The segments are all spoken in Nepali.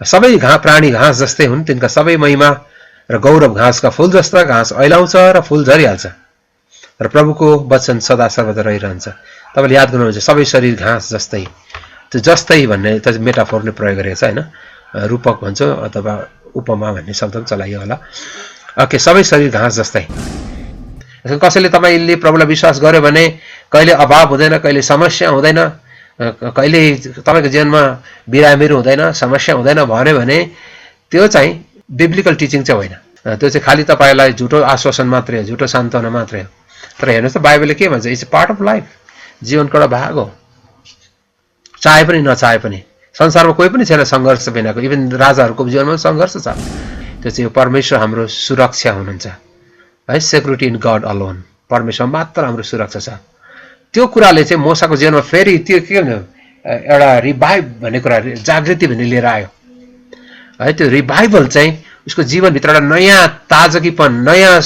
सबै प्राणी घाँस जस्तै हुन्, तिनका सबै महिमा र गौरव घाँसका फूल जस्ता, घाँस ऐलाउँछ र फूल झरिहाल्छ र प्रभुको वचन सदा सर्वदा रहिरहन्छ। तपाईँले याद गर्नुहुन्छ सबै शरीर घाँस जस्तै, त्यो जस्तै भन्ने त मेटाफोर नै प्रयोग गरेको छ होइन, रूपक भन्छ अथवा उपमा भन्ने शब्द पनि चलाइयो होला। ओके, सबै शरीर घाँस जस्तै। कसैले तपाईँले प्रभुलाई विश्वास गर्यो भने कहिले अभाव हुँदैन, कहिले समस्या हुँदैन, कहिले तपाईँको जीवनमा बिरामीहरू हुँदैन, समस्या हुँदैन भन्यो भने त्यो चाहिँ बिब्लिकल टिचिङ चाहिँ होइन। त्यो चाहिँ खालि तपाईँलाई झुटो आश्वासन मात्रै हो, झुटो सान्त्वना मात्रै हो। तर हेर्नुहोस् त बाइबलले के भन्छ, इट्स पार्ट अफ लाइफ, जीवनको एउटा भाग हो। चाहे पनि नचाहे पनि संसारमा कोही पनि छैन सङ्घर्ष बिनाको, इभन राजाहरूको जीवनमा सङ्घर्ष छ। त्यो चाहिँ परमेश्वर हाम्रो सुरक्षा हुनुहुन्छ है, सेक्युरिटी इन गड अलोन, परमेश्वर मात्र हाम्रो सुरक्षा छ। त्यो कुराले चाहिँ मोसाको जीवनमा फेरि त्यो के भन्यो, एउटा रिभाइभ भन्ने कुरा, जागृति भन्ने लिएर आयो है। त्यो रिभाइभल चाहिँ उसको जीवनभित्र एउटा नयाँ ताजगीपन, नयाँ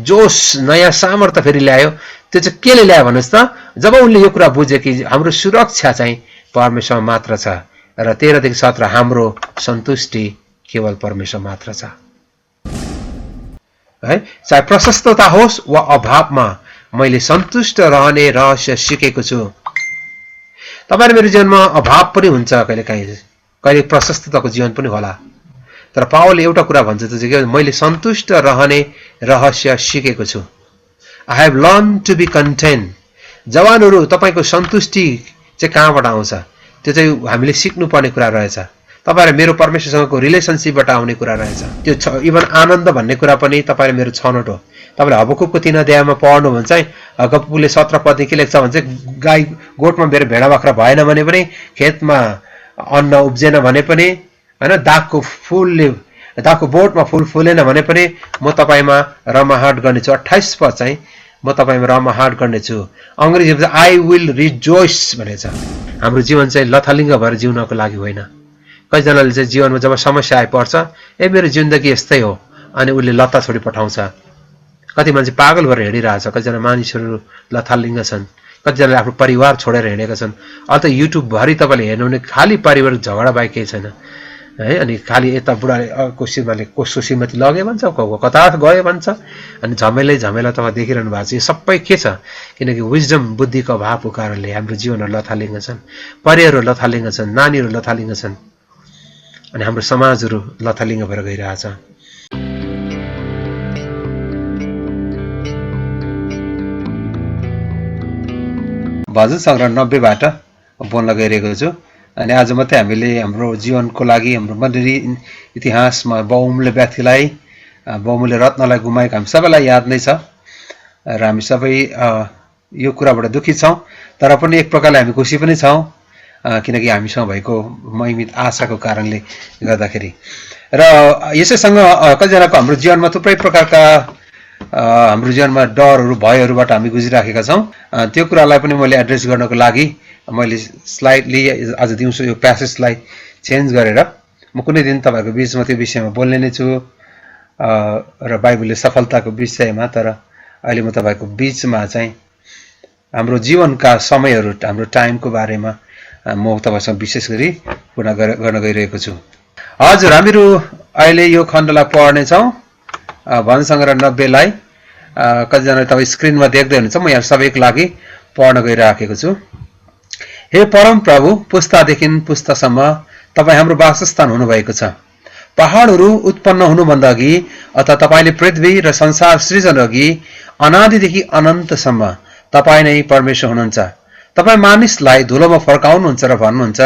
जोस, नयाँ सामर्थ्य फेरि ल्यायो। त्यो चाहिँ केले ल्यायो भन्नुहोस् त, जब उनले यो कुरा बुझे कि हाम्रो सुरक्षा चाहिँ परमेश्वर मात्र छ र 13 देखि 17 हाम्रो सन्तुष्टि केवल परमेश्वर मात्र छ है। चाहे प्रशस्तता होस् वा अभावमा मैले सन्तुष्ट रहने रहस्य सिकेको छु। तपाईहरु मेरो जीवनमा अभाव पनि हुन्छ कहिलेकाहीँ, कहिले प्रशस्तताको जीवन पनि होला, तर पावलले एउटा कुरा भन्छ, त्यो चाहिँ के, मैले सन्तुष्ट रहने रहस्य सिकेको छु। I have learn to be content. जवानहरू तपाईको सन्तुष्टि चाहिँ कहाँबाट आउँछ, त्यो चाहिँ हामीले सिक्नुपर्ने कुरा रहेछ। तपाईहरु मेरो परमेश्वरसँगको रिलेसनशिपबाट आउने कुरा रहेछ। त्यो इभन आनन्द भन्ने कुरा पनि तपाईहरु मेरो छनौट हो। तपाईले हबकुकको 3 अध्यायमा पढ्नु भन्छ है, हबकुकले 17 पददेखि के लेख्छ भन्छ, गाई गोठमा मेरो भेडा बाख्रा भएन भने पनि, खेतमा अन्न उब्जेन भने पनि हैन, दागको बोटमा फूल फुलेन भने पनि म तपाईमा रमाहाट गर्नेछु। 28 पद चाहिँ म तपाईमा रमाहाट गर्नेछु। अंग्रेजीमा आई विल रिजोइस भनेछ। हाम्रो जीवन चाहिँ लथालिङ्ग भएर जिउनको लागि होइन। कतिजनाले चाहिँ जीवनमा जब समस्या आइपर्छ, मेरो जिन्दगी यस्तै हो, अनि उसले लत्ता छोडी पठाउँछ। कति मान्छे पागल भएर हिँडिरहेछ, कतिजना मानिसहरू लथालिङ्ग छन्, कतिजनाले आफ्नो परिवार छोडेर हिँडेका छन्। अब त युट्युब भरि तपाईले हेर्नु भने खाली पारिवारिक झगडा बाहेक केही छैन है। अनि खाली यता बुढाले कसको श्रीमती लगे भन्छ, कता गयो भन्छ, अनि झमेला तपाईँ देखिरहनु भएको छ। यो सबै के छ, किनकि विजडम, बुद्धिको अभावको कारणले हाम्रो जीवनहरू लथालिङ्ग छन्, परिवारहरू लथालिङ्ग छन्, नानीहरू लथालिङ्ग छन्, अनि हाम्रो समाजहरू लथालिङ्ग भएर गइरहेछ। भजन सङ्ग्रह 90 बाट बोल्न गइरहेको छु। अनि आज मात्रै हामीले हाम्रो जीवनको लागि, हाम्रो मण्डली इतिहासमा बहुमूल्य व्यक्तिलाई, बहुमूल्य रत्नलाई गुमाएको हामी सबैलाई याद नै छ र हामी सबै यो कुराबाट दुखित छौँ, तर पनि एक प्रकारले हामी खुसी पनि छौँ, किनकि हामीसँग भएको महिमित आशाको कारणले गर्दाखेरि। र यसैसँग कतिजनाको हाम्रो जीवनमा थुप्रै प्रकारका हाम्रो जीवनमा डरहरू, भयहरूबाट हामी गुजिराखेका छौँ। त्यो कुरालाई पनि मैले एड्रेस गर्नको लागि मैले स्लाइडली आज दिउँसो यो प्यासेजलाई चेन्ज गरेर म कुनै दिन तपाईहरुको बीचमा त्यो विषयमा बोल्ने नै छु र बाइबलले सफलताको विषयमा। तर अहिले म तपाईहरुको बीचमा चाहिँ हाम्रो जीवनका समयहरू, हाम्रो टाइमको बारेमा म तपाईहरुसँग विशेष गरी कुरा गर्न गइरहेको छु। हजुर, हामीहरू अहिले यो खण्डलाई पढ्ने छौँ, भजन सङ्ग्रह 90 लाई। कतिजनाले तपाईँ स्क्रिनमा देख्दै हुनुहुन्छ, म यहाँ सबैको लागि पढ्न गइराखेको छु। हे परम प्रभु, पुस्तादेखि पुस्तासम्म तपाईँ हाम्रो वासस्थान हुनुभएको छ। पहाडहरू उत्पन्न हुनुभन्दा अघि अथवा तपाईँले पृथ्वी र संसार सृजन अघि अनादिदेखि अनन्तसम्म तपाईँ नै परमेश्वर हुनुहुन्छ। तपाईँ मानिसलाई धुलोमा फर्काउनुहुन्छ र भन्नुहुन्छ,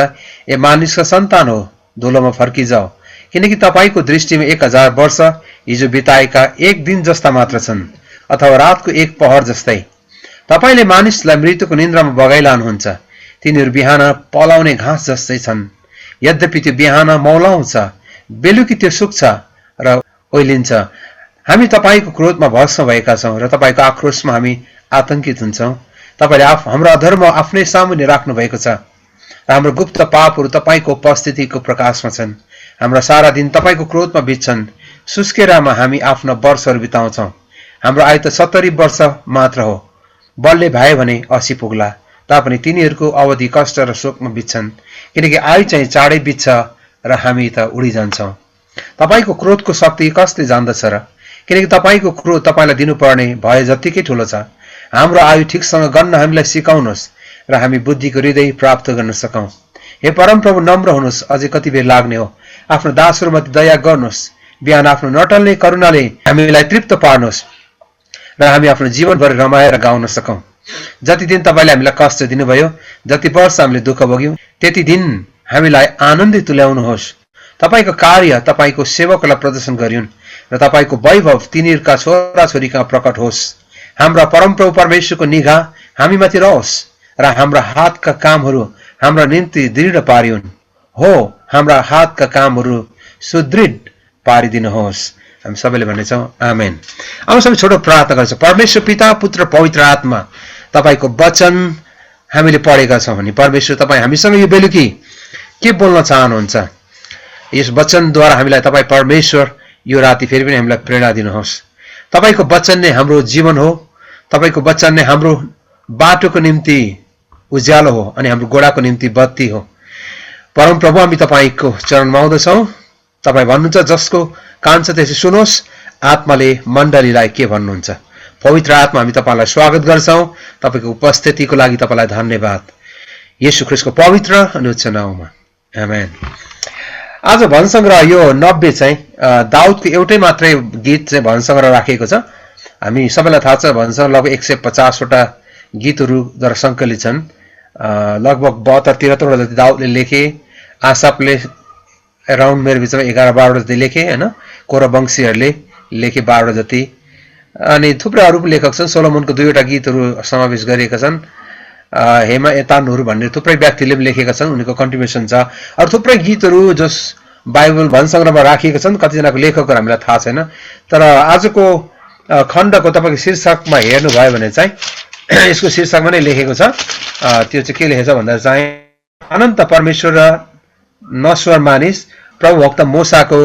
ए मानिसका सन्तान हो, धुलोमा फर्किजाऊ, किनकि तपाईँको दृष्टिमा 1000 वर्ष हिजो बिताएका एक दिन जस्ता मात्र छन्, अथवा रातको एक पहर जस्तै। तपाईले मानिसलाई मृत्युको निन्द्रामा बगाइलानुहुन्छ। तिनीहरू बिहान पलाउने घाँस जस्तै छन्, यद्यपि त्यो बिहान मौलाउँछ, बेलुकी त्यो सुक्छ र ओइलिन्छ। हामी तपाईको क्रोधमा भस्म भएका छौँ र तपाईको आक्रोशमा हामी आतंकित हुन्छौँ। तपाईले हाम्रो अधर्म आफ्नै सामुन्ने राख्नु भएको छ र हाम्रो गुप्त पापहरू तपाईको उपस्थितिको प्रकाशमा छन्। हाम्रा सारा दिन तपाईको क्रोधमा बित्छन्। सुस्केरामा हामी आफ्ना वर्षहरू बिताउँछौँ। हाम्रो आयु त 70 वर्ष मात्र हो, बलले भए भने 80 पुग्ला, तापनि तिनीहरूको अवधि कष्ट र शोकमा बित्छन्, किनकि आयु चाहिँ चाँडै बित्छ र हामी त उडिजान्छौँ। तपाईको क्रोधको शक्ति कसले जान्दछ र? किनकि तपाईको क्रोध तपाईलाई दिनुपर्ने भए जतिकै ठूलो छ। हाम्रो आयु ठिकसँग गन्न हामीलाई सिकाउनुहोस् र हामी बुद्धिको हृदय प्राप्त गर्न सकौं। हे परमप्रभु, नम्र हुनुहोस्, अझै कति बेर लाग्ने हो? आफ्नो दासहरूमाथि दया गर्नुहोस्। बिहान आफ्नो नटल्ने करुणाले हामीलाई तृप्त पार्नुहोस् र हामी आफ्नो जीवनभर रमाएर गाउन सकौं। जति दिन तपाईले हामीलाई कष्ट दिनुभयो, जति वर्ष हामीले दुःख भोग्यौं, त्यति दिन हामीलाई आनन्दित तुल्याउनुहोस्। तपाईको कार्य तपाईको सेवकलाई प्रदर्शन गरिउन् र तपाईको वैभव तिनीहरूका छोराछोरीका प्रकट होस्। हाम्रा परमप्रभु परमेश्वरको निगाह हामीमाथि रहोस् र हाम्रा हातका कामहरू हाम्रा निम्ति दृढ पारिउन्। हो, हाम्रा हातका कामहरू सुदृढ पारिदिनुहोस्। हामी सबैले भन्नेछौँ आमेन। अब सबै छोटो प्रार्थना गर्छौँ। परमेश्वर पिता, पुत्र, पवित्र आत्मा, तपाईको वचन हामीले पढेका छौँ भने परमेश्वर तपाईँ हामीसँग यो बेलुकी के बोल्न चाहनुहुन्छ? यस वचनद्वारा हामीलाई तपाईँ परमेश्वर यो राति फेरि पनि हामीलाई प्रेरणा दिनुहोस्। तपाईको वचन नै हाम्रो जीवन हो। तपाईको वचन नै हाम्रो बाटोको निम्ति उज्यालो हो अनि हाम्रो गोडाको निम्ति बत्ती हो। परमप्रभु, हामी तपाईको चरणमा आउँदछौँ। तपाईँ भन्नुहुन्छ जसको कान छ त्यसले सुनोस्, आत्माले मण्डलीलाई के भन्नुहुन्छ। पवित्र आत्मा, हामी तपाईलाई स्वागत गर्छौँ। तपाईको उपस्थितिको लागि तपाईलाई धन्यवाद। येशू ख्रीष्टको पवित्र अनि उच्च नाममा आमेन। आज भजनसंग्रह यो 90 चाहिँ दाउदको एउटै मात्रै गीत चाहिँ भजनसंग्रह राखिएको छ। हामी सबैलाई थाहा छ भजनसंग्रह लगभग 150 वटा गीतहरूद्वारा सङ्कलित छन्। लगभग 72-73 वटा जति दाउदले लेखे। आसापले अराउन्ड मेरो बिचमा 11-12 वटा जति लेखे हैन। कोरवंशीहरूले लेखे 12 वटा जति। अनि थुप्रै अरू लेखक छन्। सोलोमनको 2 वटा गीतहरू समावेश गरिएका छन्। हेमा एतानहरू भन्ने थुप्रै व्यक्तिले पनि लेखेका छन्, उनीको कन्ट्रिब्युसन छ। अरू थुप्रै गीतहरू जस बाइबल भजनसंग्रहमा राखिएका छन्। कतिजनाको लेखकहरू हामीलाई थाहा छैन। तर आजको खण्डको तपाईको शीर्षकमा हेर्नुभयो भने चाहिँ यसको शीर्षकमा नै लेखेको छ। त्यो चाहिँ के लेखेको छ भन्दा चाहिँ अनन्त परमेश्वर र नश्वर मानिस प्रभु भक्त मोसाको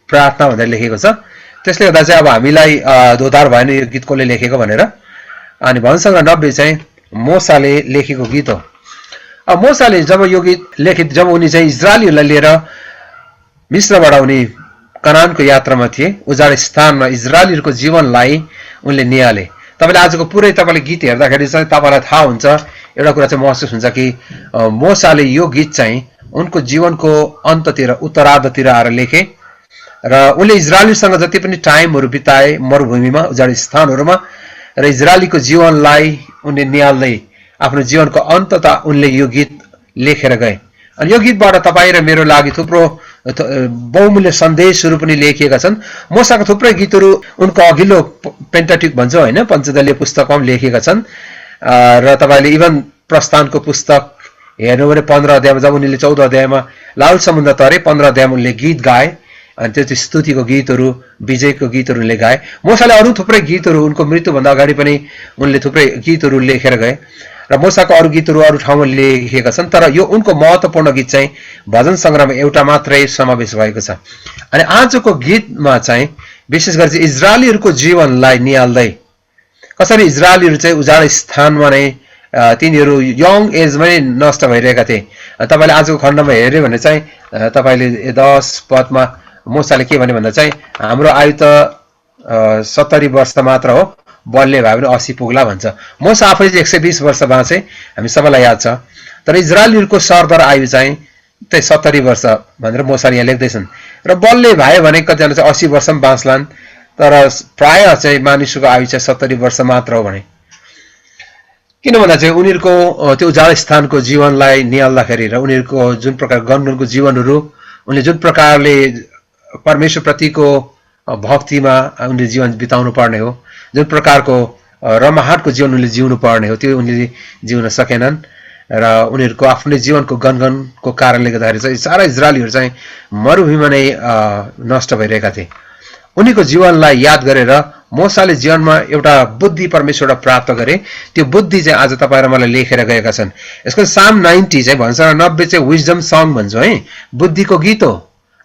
प्रार्थना भनेर लेखेको छ। त्यसले गर्दा चाहिँ अब हामीलाई दोधार भएन यो गीत कसले लेखेको भनेर। अनि भजनसंग्रह 90 चाहिँ मोसाले लेखेको गीत हो। अब मोसाले जब यो गीत लेखे, जब उनी चाहिँ इजरायलीहरूलाई लिएर मिस्रबाट उनी कनानको यात्रामा थिए, उजाड स्थानमा इजरायलीहरूको जीवनलाई उनले निहाले। तपाईले आजको पुरै तपाईले गीत हेर्दाखेरि चाहिँ तपाईलाई थाहा हुन्छ, एउटा कुरा चाहिँ महसुस हुन्छ कि मोसाले यो गीत चाहिँ उनको जीवनको अन्ततिर उत्तरार्धतिर आएर लेखे र उनले इजरायलीसँग जति पनि टाइमहरू बिताए मरुभूमिमा, उजाड स्थानहरूमा र इजरायलीको जीवनलाई उनले निहाल्दै आफ्नो जीवनको अन्ततः उनले यो गीत लेखेर गए। अनि यो गीतबाट तपाईँ र मेरो लागि थुप्रो बहुमूल्य सन्देशहरू पनि लेखिएका छन्। मोसाका थुप्रै गीतहरू उनको अघिल्लो पेन्टाट्युक भन्छ हैन, पञ्चदलीय पुस्तकमा पनि लेखेका छन्। र तपाईले इभन प्रस्थानको पुस्तक हेर्नु भने 15 अध्यायमा जब उनीले 14 अध्यायमा लाल समुद्र तरे 15 अध्यायमा उनले गीत गाए। अनि त्यो चाहिँ स्तुतिको गीतहरू, विजयको गीतहरू उनले गाए। मोसाले अरू थुप्रै गीतहरू उनको मृत्युभन्दा अगाडि पनि उनले थुप्रै गीतहरू लेखेर गए र मोसाको अरू गीतहरू अरू ठाउँमा लेखेका छन्। तर यो उनको महत्त्वपूर्ण गीत चाहिँ भजन संग्रहमा एउटा मात्रै समावेश भएको छ। अनि आजको गीतमा चाहिँ विशेष गरी चाहिँ इजरायलीहरूको जीवनलाई निहाल्दै कसरी इजरायलीहरू चाहिँ उजाड स्थानमा नै तिनीहरू यङ एजमा नै नष्ट भइरहेका थिए। तपाईले आजको खण्डमा हेर्यो भने चाहिँ तपाईले 10 पदमा मोसाले के भने भन्दा चाहिँ हाम्रो आयु त 70 वर्ष मात्र हो, बलले भयो भने 80 पुग्ला भन्छ। मोसा आफै चाहिँ 120 वर्ष बाँचे, हामी सबैलाई याद छ। तर इजरायलीहरूको सरदर आयु चाहिँ त्यही 70 वर्ष भनेर मोसाले यहाँ लेख्दैछन्। र बलले भयो भने कतिजना चाहिँ 80 वर्ष पनि बाँच्लान्, तर प्राय चाहिँ मानिसको आयु चाहिँ 70 वर्ष मात्र हो भने। किन भन्दा चाहिँ उनीहरूको त्यो उजाड स्थानको जीवनलाई निहाल्दाखेरि र उनीहरूको जुन प्रकार गणगणको जीवनहरू, उनले जुन प्रकारले परमेश्वर प्रतिको भक्तिमा उनले जीवन बिताउनु पर्ने हो, जुन प्रकारको रमाहाटको जीवन उनले जिउनु पर्ने हो, त्यो उनले जिउन सकेनन्। र उनीहरूको आफ्नै जीवनको गणगणको कारणले गर्दाखेरि चाहिँ सारा इजरायलीहरू चाहिँ मरुभूमिमा नै नष्ट भइरहेका थिए। उनीको जीवनलाई याद गरेर मोसाले जीवनमा एउटा बुद्धि परमेश्वरबाट प्राप्त गरे। त्यो बुद्धि चाहिँ आज तपाईँ र मलाई लेखेर गएका छन्। यसको साम 90 चाहिँ भन्छ 90 चाहिँ विजडम सङ भन्छौँ है, बुद्धिको गीत हो।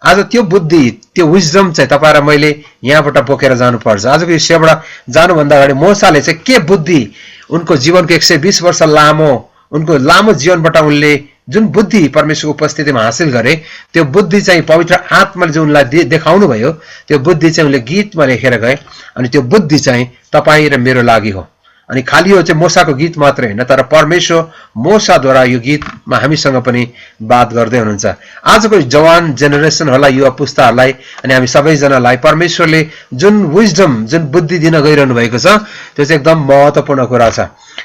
आज त्यो बुद्धि, त्यो विजडम चाहिँ तपाईँ र मैले यहाँबाट बोकेर जानुपर्छ। आजको यो सेवाबाट जानुभन्दा अगाडि मोसाले चाहिँ के बुद्धि उनको जीवनको 120 वर्ष लामो उनको लामो जीवनबाट उनले जुन बुद्धि परमेश्वरको उपस्थितिमा हासिल गरे त्यो बुद्धि चाहिँ पवित्र आत्माले जुन उनलाई देखाउनु भयो त्यो बुद्धि चाहिँ उनले गीतमा लेखेर गए अनि त्यो बुद्धि चाहिँ तपाईँ र मेरो लागि हो अनि खाली यो चाहिँ मोसाको गीत मात्रै हैन तर परमेश्वर मोसाद्वारा यो गीतमा हामीसँग पनि बात गर्दै हुनुहुन्छ आजको जवान जेनेरेसनहरुलाई युवा पुस्ताहरुलाई अनि हामी सबैजनालाई परमेश्वरले जुन विजडम जुन बुद्धि दिन गइरहनु भएको छ त्यो चाहिँ एकदम महत्त्वपूर्ण कुरा छ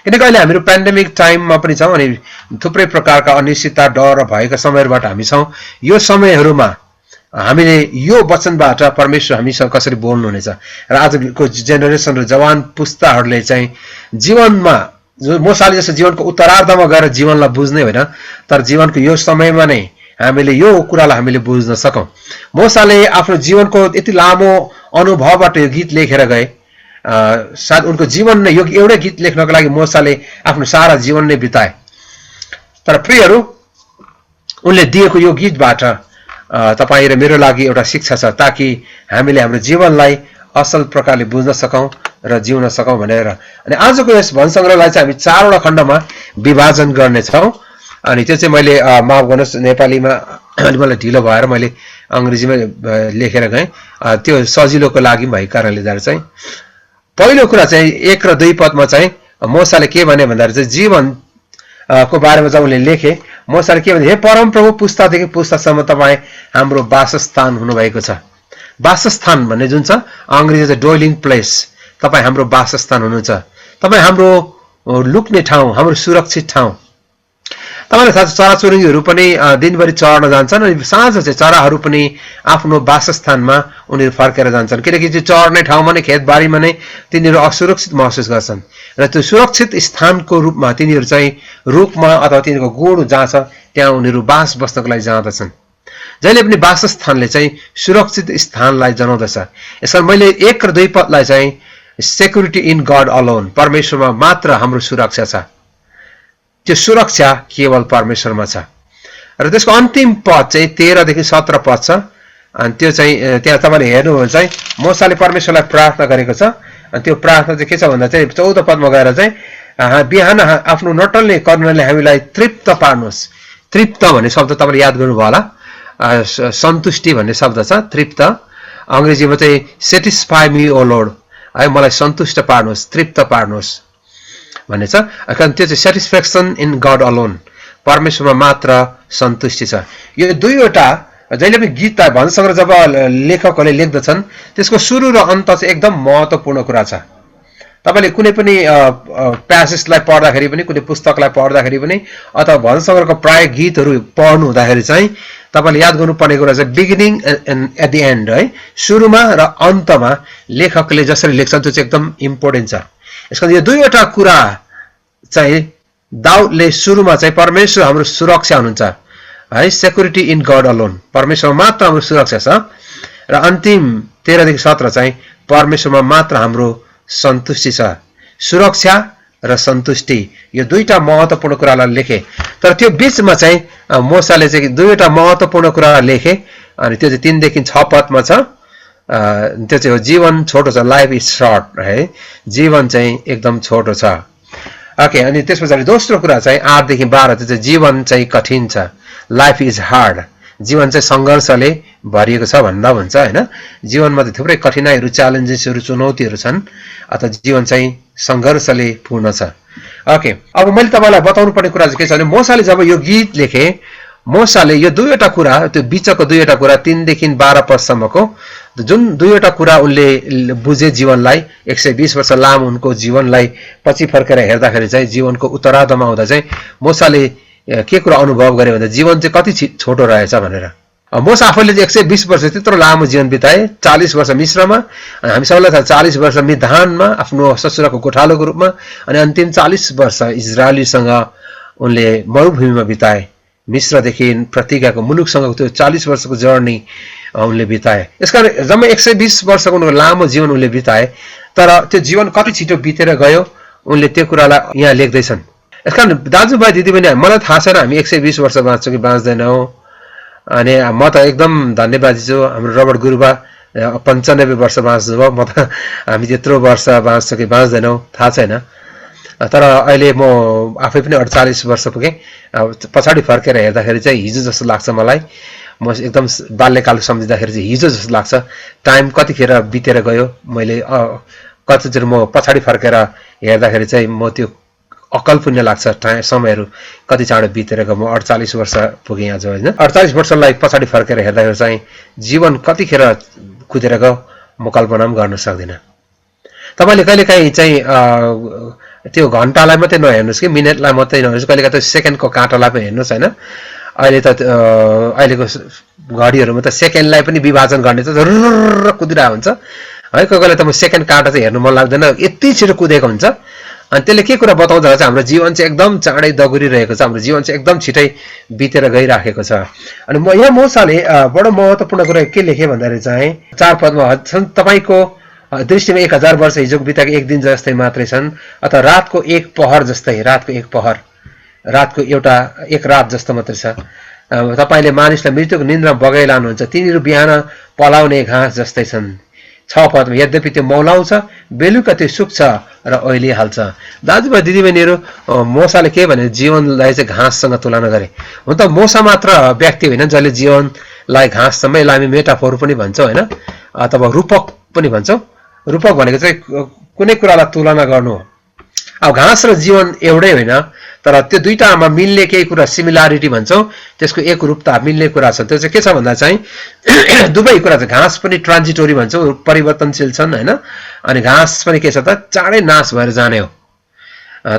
किनकि अहिले हामीहरु पेन्डेमिक टाइममा पनि छौं अनि थुप्रै प्रकारका अनिश्चितता डर भएका समयहरुबाट हामी छौं यो समयहरुमा हामीले यो वचनबाट परमेश्वर हामीसँग कसरी बोल्नु हुनेछ र आजको जेनेरेसन र जवान पुस्ताहरुले चाहिँ जीवनमा जो मोसाले जस्तो जीवनको उत्तरार्धमा गएर जीवनलाई बुझ्ने होइन तर जीवनको यो समयमा नै हामीले यो कुरालाई हामीले बुझ्न सकौं मोसाले आफ्नो जीवनको यति लामो अनुभवबाट यो गीत लेखेर गए सायद उनको जीवन नै यो एउटै गीत लेख्नको लागि मोसाले आफ्नो सारा जीवन नै बिताए तर प्रियहरू उनले दिएको यो गीतबाट तपाईं र मेरो लागि एउटा शिक्षा छ ताकि हामीले हाम्रो जीवनलाई असल प्रकारले बुझ्न सकौं र जिउन सकौं भनेर अनि आजको यस भनसंग्रहलाई चाहिँ हामी चारवटा खण्डमा विभाजन गर्ने छौं अनि त्यो चाहिँ मैले माफ गर्नुस् नेपालीमा अलि मलाई ढिलो भएर मैले अंग्रेजीमा लेखेर गए त्यो सजिलोको लागि भएको कारणले गर्दा चाहिँ पहिलो कुरा चाहिँ 1 र 2 पदमा चाहिँ मोसाले के भने भन्दा चाहिँ जीवन को बारेमा जब उनले लेखे मोसाले के भने हे परमप्रभु पुस्तादेखि पुस्तासम्म तपाईं हाम्रो वासस्थान हुनुभएको छ वासस्थान भन्ने जुन छ अंग्रेजी चाहिँ डोइलिङ प्लेस तपाईं हाम्रो वासस्थान हुनुहुन्छ तपाईं हाम्रो लुक्ने ठाउँ हाम्रो सुरक्षित ठाउँ तपाईलाई थाहा छ चराचुरुङ्गीहरु पनि दिनभरि चर्न जान्छन् अनि साँझ चाहिँ चराहरु पनि आफ्नो वासस्थानमा उनीहरु फर्केर जान्छन् किनकि त्यो चर्ने ठाउँमा नै खेतबारीमा नै तिनीहरु असुरक्षित महसुस गर्छन् र त्यो सुरक्षित स्थानको रूपमा तिनीहरु चाहिँ रुखमा अथवा तिनीहरुको गुण जहाँ छ त्यहाँ उनीहरु बास बस्नको लागि जाँदछन् जहिले पनि वासस्थानले चाहिँ सुरक्षित स्थानलाई जनाउँदछ यसकारण मैले 1 र 2 पदलाई चाहिँ सेक्युरिटी इन गॉड अलोन परमेश्वरमा मात्र हाम्रो सुरक्षा छ त्यो सुरक्षा केवल परमेश्वरमा छ र त्यसको अन्तिम पद चाहिँ 13 देखि 17 पद छ अनि त्यो चाहिँ त्यहाँ तपाईले हेर्नु हो चाहिँ मोसाले परमेश्वरलाई प्रार्थना गरेको छ अनि त्यो प्रार्थना चाहिँ के छ भन्दा चाहिँ 14 पदमा गएर चाहिँ बिहान आफ्नो नटल्ने करुणाले हामीलाई तृप्त पार्नुहोस् तृप्त भन्ने शब्द तपाईले याद गर्नुभयो होला सन्तुष्टि भन्ने शब्द छ तृप्त अंग्रेजीमा चाहिँ सेटिस्फाई मी ओ लॉर्ड है मलाई सन्तुष्ट पार्नुहोस् तृप्त पार्नुहोस् भन्ने छ कारण त्यो चाहिँ सेटिस्फ्याक्सन इन गॉड अलोन परमेश्वरमा मात्र सन्तुष्टि छ यो दुईवटा जहिले पनि गीत भनसंग्रह जब लेखकहरूले लेख्दछन् त्यसको सुरु र अन्त चाहिँ एकदम महत्त्वपूर्ण कुरा छ तपाईले कुनै पनि प्यासेजलाई पढ्दाखेरि पनि कुनै पुस्तकलाई पढ्दाखेरि पनि अथवा भनसंग्रहको प्राय गीतहरू पढ्नु हुँदाखेरि चाहिँ तपाईले याद गर्नुपर्ने कुरा चाहिँ beginning and at the end है सुरुमा र अन्तमा लेखकले जसरी लेख्छन् त्यो चाहिँ एकदम इम्पोर्टेन्ट छ यसकारण यो दुईवटा कुरा चाहिँ दाउदले सुरुमा चाहिँ परमेश्वर हाम्रो सुरक्षा हुनुहुन्छ है सेक्युरिटी इन गॉड अलोन परमेश्वरमा मात्र हाम्रो सुरक्षा छ र अन्तिम 13 देखि 17 चाहिँ परमेश्वरमा मात्र हाम्रो सन्तुष्टि छ सुरक्षा र सन्तुष्टि यो दुईटा महत्त्वपूर्ण कुरालाई लेखे तर त्यो बीचमा चाहिँ मोसाले चाहिँ दुईवटा महत्त्वपूर्ण कुरा लेखे अनि त्यो चाहिँ 3 देखि 6 पदमा छ त्यो चाहिँ जीवन छोटो छ लाइफ इज शॉर्ट है जीवन चाहिँ एकदम छोटो छ ओके अनि त्यसपछि दोस्रो कुरा चाहिँ 8 देखि 12 त्यो चाहिँ जीवन चाहिँ कठिन छ लाइफ इज हार्ड जीवन चाहिँ संघर्षले भरिएको छ भन्दा भन्छ हैन जीवनमा त थुप्रै कठिनाइहरू च्यालेन्जेसहरू चुनौतीहरू छन् अथवा जीवन चाहिँ संघर्षले पूर्ण छ ओके अब मैले तपाईलाई बताउनु पर्ने कुरा चाहिँ के छ भने मोसाले जब यो गीत लेखे मोसाले यो दुईवटा कुरा त्यो बीचको दुईवटा कुरा 3 देखि 12 पदसम्मको जुन दुईवटा कुरा उनले बुझे जीवनलाई 120 वर्ष लामो उनको जीवनलाई पछि फर्केर हेर्दाखेरि चाहिँ जीवनको उत्तरार्धमा आउँदा चाहिँ मोसाले के कुरा अनुभव गरे भन्दा जीवन चाहिँ कति छोटो रहेछ भनेर मोसा आफैले 120 वर्ष त्यत्रो लामो जीवन बिताए 40 वर्ष मिश्रमा अनि हामी सबैलाई थाहा 40 वर्ष मिधानमा आफ्नो ससुराको गोठालोको रूपमा अनि अन्तिम 40 वर्ष इजरायलीसँग उनले मरुभूमिमा बिताए मिश्रदेखि प्रतिज्ञाको मुलुकसँगको त्यो 40 वर्षको जर्नी उनले बिताए यसकारण जम्मै 120 वर्षको उनको लामो जीवन उनले बिताए तर त्यो जीवन कति छिटो बितेर गयो उनले त्यो कुरालाई यहाँ लेख्दैछन् यसकारण दाजुभाइ दिदीबहिनी मलाई थाहा छैन हामी 120 वर्ष बाँच्छौं कि बाँच्दैनौं अनि म त एकदम धन्यवादी छु हाम्रो रबर्ट गुरुबा 95 वर्ष बाँच्नुभयो म त हामी त्यत्रो वर्ष बाँच्छौं कि बाँच्दैनौं थाहा छैन तर अहिले म आफै पनि 48 वर्ष पुगेँ। पछाडि फर्केर हेर्दाखेरि चाहिँ हिजो जस्तो लाग्छ मलाई। म एकदम बाल्यकाल सम्झिँदाखेरि चाहिँ हिजो जस्तो लाग्छ। टाइम कतिखेर बितेर गयो मैले कतिचोटि म पछाडि फर्केर हेर्दाखेरि चाहिँ म त्यो अकल्पनीय लाग्छ। समयहरू कति चाँडो बितेर गयो। म 48 वर्ष पुगेँ आज होइन। 48 वर्षलाई पछाडि फर्केर हेर्दाखेरि चाहिँ जीवन कतिखेर कुदेर गयो म कल्पना पनि गर्न सक्दिनँ। तपाईँले कहिलेकाहीँ चाहिँ त्यो घन्टालाई मात्रै नहेर्नुहोस् कि मिनटलाई मात्रै नहेर्नुहोस्, कहिलेकाहीँ त्यो सेकेन्डको काँटालाई पनि हेर्नुहोस् होइन। अहिले त अहिलेको घडीहरूमा त सेकेन्डलाई पनि विभाजन गर्ने त रुर कुदिरहेको हुन्छ है। कोही बेला त म सेकेन्ड काँटा चाहिँ हेर्नु मन लाग्दैन, यति छिटो कुदेको हुन्छ। अनि त्यसले के कुरा बताउँछ चाहिँ हाम्रो जीवन चाहिँ एकदम चाँडै दगुरिरहेको छ, हाम्रो जीवन चाहिँ एकदम छिटै बितेर गइराखेको छ। अनि यहाँ मोसाले बडो महत्त्वपूर्ण कुरा के लेखे भन्दाखेरि चाहिँ 4 पदमा छन्, तपाईँको दृष्टिमा 1000 वर्ष हिजो बिताएको एक दिन जस्तै मात्रै छन्, अथवा रातको एक पहर जस्तै, रातको एक पहर, रातको एउटा एक रात जस्तो मात्रै छ। तपाईँले मानिसलाई मृत्युको निन्द्रा बगाइलानुहुन्छ, तिनीहरू बिहान पलाउने घाँस जस्तै छन्। 6 पदमा यद्यपि त्यो मौलाउँछ, बेलुका त्यो सुक्छ र ओइलिहाल्छ। दाजुभाइ दिदीबहिनीहरू, मोसाले के भने जीवनलाई चाहिँ घाँससँग तुलना गरे। हुन त मोसा मात्र व्यक्ति होइन जसले जीवनलाई घाँससँग, यसलाई हामी मेटाफोर पनि भन्छौँ होइन, अथवा रूपक पनि भन्छौँ। रूपक भनेको चाहिँ कुनै कुरालाई तुलना गर्नु हो। अब घाँस र जीवन एउटै होइन, तर त्यो दुईटामा मिल्ने केही कुरा सिमिलारिटी भन्छौँ, त्यसको एक रूपता मिल्ने कुरा छ। त्यो चाहिँ के छ भन्दा चाहिँ दुवै कुरा चाहिँ घाँस पनि ट्रान्जिटोरी भन्छौँ, परिवर्तनशील छन् होइन। अनि घाँस पनि के छ त चाँडै नाश भएर जाने हो।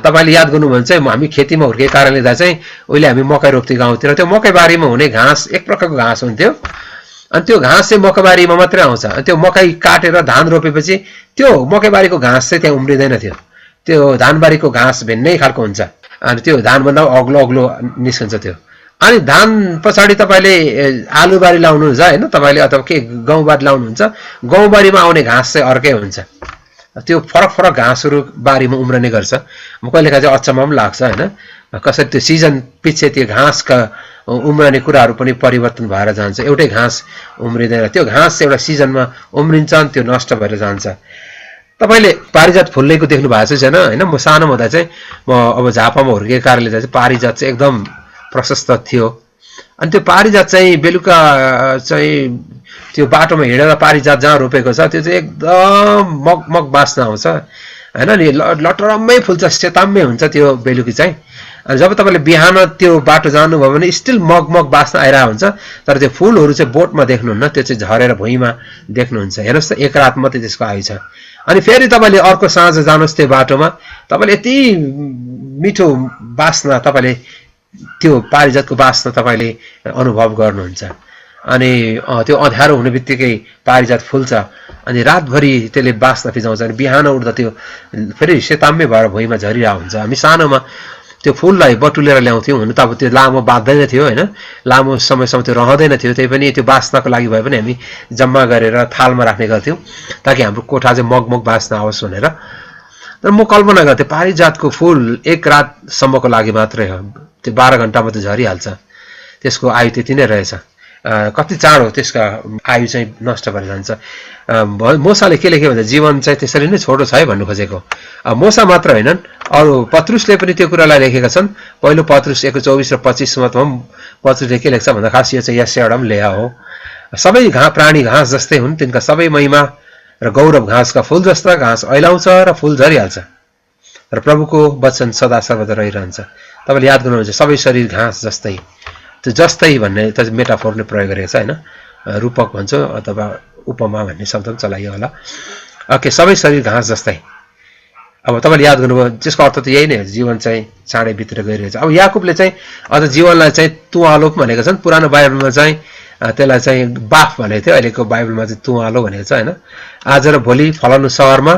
तपाईँले याद गर्नु भने चाहिँ हामी खेतीमा हुर्केको कारणले गर्दा चाहिँ उहिले हामी मकै रोप्थ्यौँ गाउँतिर। त्यो मकैबारीमा हुने घाँस एक प्रकारको घाँस हुन्थ्यो। अनि त्यो घाँस चाहिँ मकैबारीमा मात्रै आउँछ। अनि त्यो मकै काटेर धान रोपेपछि त्यो मकैबारीको घाँस चाहिँ त्यहाँ उम्रिँदैन थियो। त्यो धानबारीको घाँस भिन्नै खालको हुन्छ। अनि त्यो धानभन्दा अग्लो अग्लो निस्कन्छ त्यो। अनि धान पछाडि तपाईँले आलुबारी लाउनुहुन्छ होइन, तपाईँले अथवा के गहुँबारी लाउनुहुन्छ, गहुँबारीमा आउने घाँस चाहिँ अर्कै हुन्छ। त्यो फरक फरक घाँसहरू बारीमा उम्रने गर्छ। म कहिलेकाहीँ चाहिँ अचम्म पनि लाग्छ होइन, कसरी त्यो सिजन पछि त्यो घाँसका उम्रने कुराहरू पनि परिवर्तन भएर जान्छ। एउटै घाँस उम्रिँदैन, त्यो घाँस एउटा सिजनमा उम्रिन्छ अनि त्यो नष्ट भएर जान्छ। तपाईँले पारिजात फुल्लेको देख्नु भएको छैन होइन। म सानो हुँदा चाहिँ म अब झापामा हुर्केको कारणले चाहिँ पारिजात चाहिँ एकदम प्रशस्त थियो। अनि त्यो पारिजात चाहिँ बेलुका चाहिँ त्यो बाटोमा हिँडेर पारिजात जहाँ रोपेको छ त्यो चाहिँ एकदम मगमग बास्ना आउँछ होइन। नि लटरम्मै फुल्छ, सेताम्मै हुन्छ त्यो बेलुकी चाहिँ। अनि जब तपाईँले बिहान त्यो बाटो जानुभयो भने स्टिल मगमग बास्ना आइरहेको हुन्छ, तर त्यो फुलहरू चाहिँ बोटमा देख्नुहुन्न, त्यो चाहिँ झरेर भुइँमा देख्नुहुन्छ। हेर्नुहोस् त, एक रात मात्रै त्यसको आयु छ। अनि फेरि तपाईँले अर्को साँझ जानुहोस् त्यो बाटोमा, तपाईँले यति मिठो बास्ना, तपाईँले त्यो पारिजातको बास्ना तपाईँले अनुभव गर्नुहुन्छ। अनि त्यो अँध्यारो हुने बित्तिकै पारिजात फुल्छ, अनि रातभरि त्यसले बास्ना फिजाउँछ। अनि बिहान उठ्दा त्यो फेरि सेताम्मै भएर भुइँमा झरिरहेको हुन्छ। हामी सानोमा त्यो फुललाई बटुलेर ल्याउँथ्यौँ। हुन त अब त्यो लामो बाँच्दैन थियो होइन, लामो समयसम्म त्यो रहँदैन थियो, त्यही पनि त्यो बास्नाको लागि भए पनि हामी जम्मा गरेर थालमा राख्ने गर्थ्यौँ ताकि हाम्रो कोठा चाहिँ मगमग बास्ना आओस् भनेर। तर म कल्पना गर्थेँ पारिजातको फुल एक रातसम्मको लागि मात्रै हो, त्यो 12 घन्टामा त झरिहाल्छ, त्यसको आयु त्यति नै रहेछ। कति चाँडो त्यसका आयु चाहिँ नष्ट भएर जान्छ। मोसाले के लेख्यो भन्दा जीवन चाहिँ त्यसरी नै छोटो छ है भन्नु खोजेको। मोसा मात्र होइनन्, अरू पत्रुसले पनि त्यो कुरालाई लेखेका छन्। पहिलो पत्रुस 1:24 र 25मा पत्रुसले के लेख्छ भन्दा खास यो चाहिँ यशायाबाट पनि लेखा हो। सबै प्राणी घाँस जस्तै हुन्, तिनका सबै महिमा र गौरव घाँसका फुल जस्ता, घाँस ऐलाउँछ र फुल झरिहाल्छ, र प्रभुको वचन सदा सर्वदा रहिरहन्छ। तपाईँले याद गर्नुहुन्छ सबै शरीर घाँस जस्तै, त्यो जस्तै भन्ने त मेटाफोर नै प्रयोग गरेको छ होइन, रूपक भन्छ अथवा उपमा भन्ने शब्द पनि चलाइयो होला। ओके, सबै शरीर घाँस जस्तै। अब तपाईँले याद गर्नुभयो, त्यसको अर्थ त यही नै हो, जीवन चाहिँ चाँडै बितेर गइरहेछ। अब याकुबले चाहिँ अझ जीवनलाई चाहिँ तुवालो भनेको छन्। पुरानो बाइबलमा चाहिँ त्यसलाई चाहिँ बाफ भनेको थियो, अहिलेको बाइबलमा चाहिँ तुवालो भनेको छ होइन। आज र भोलि फलानु सहरमा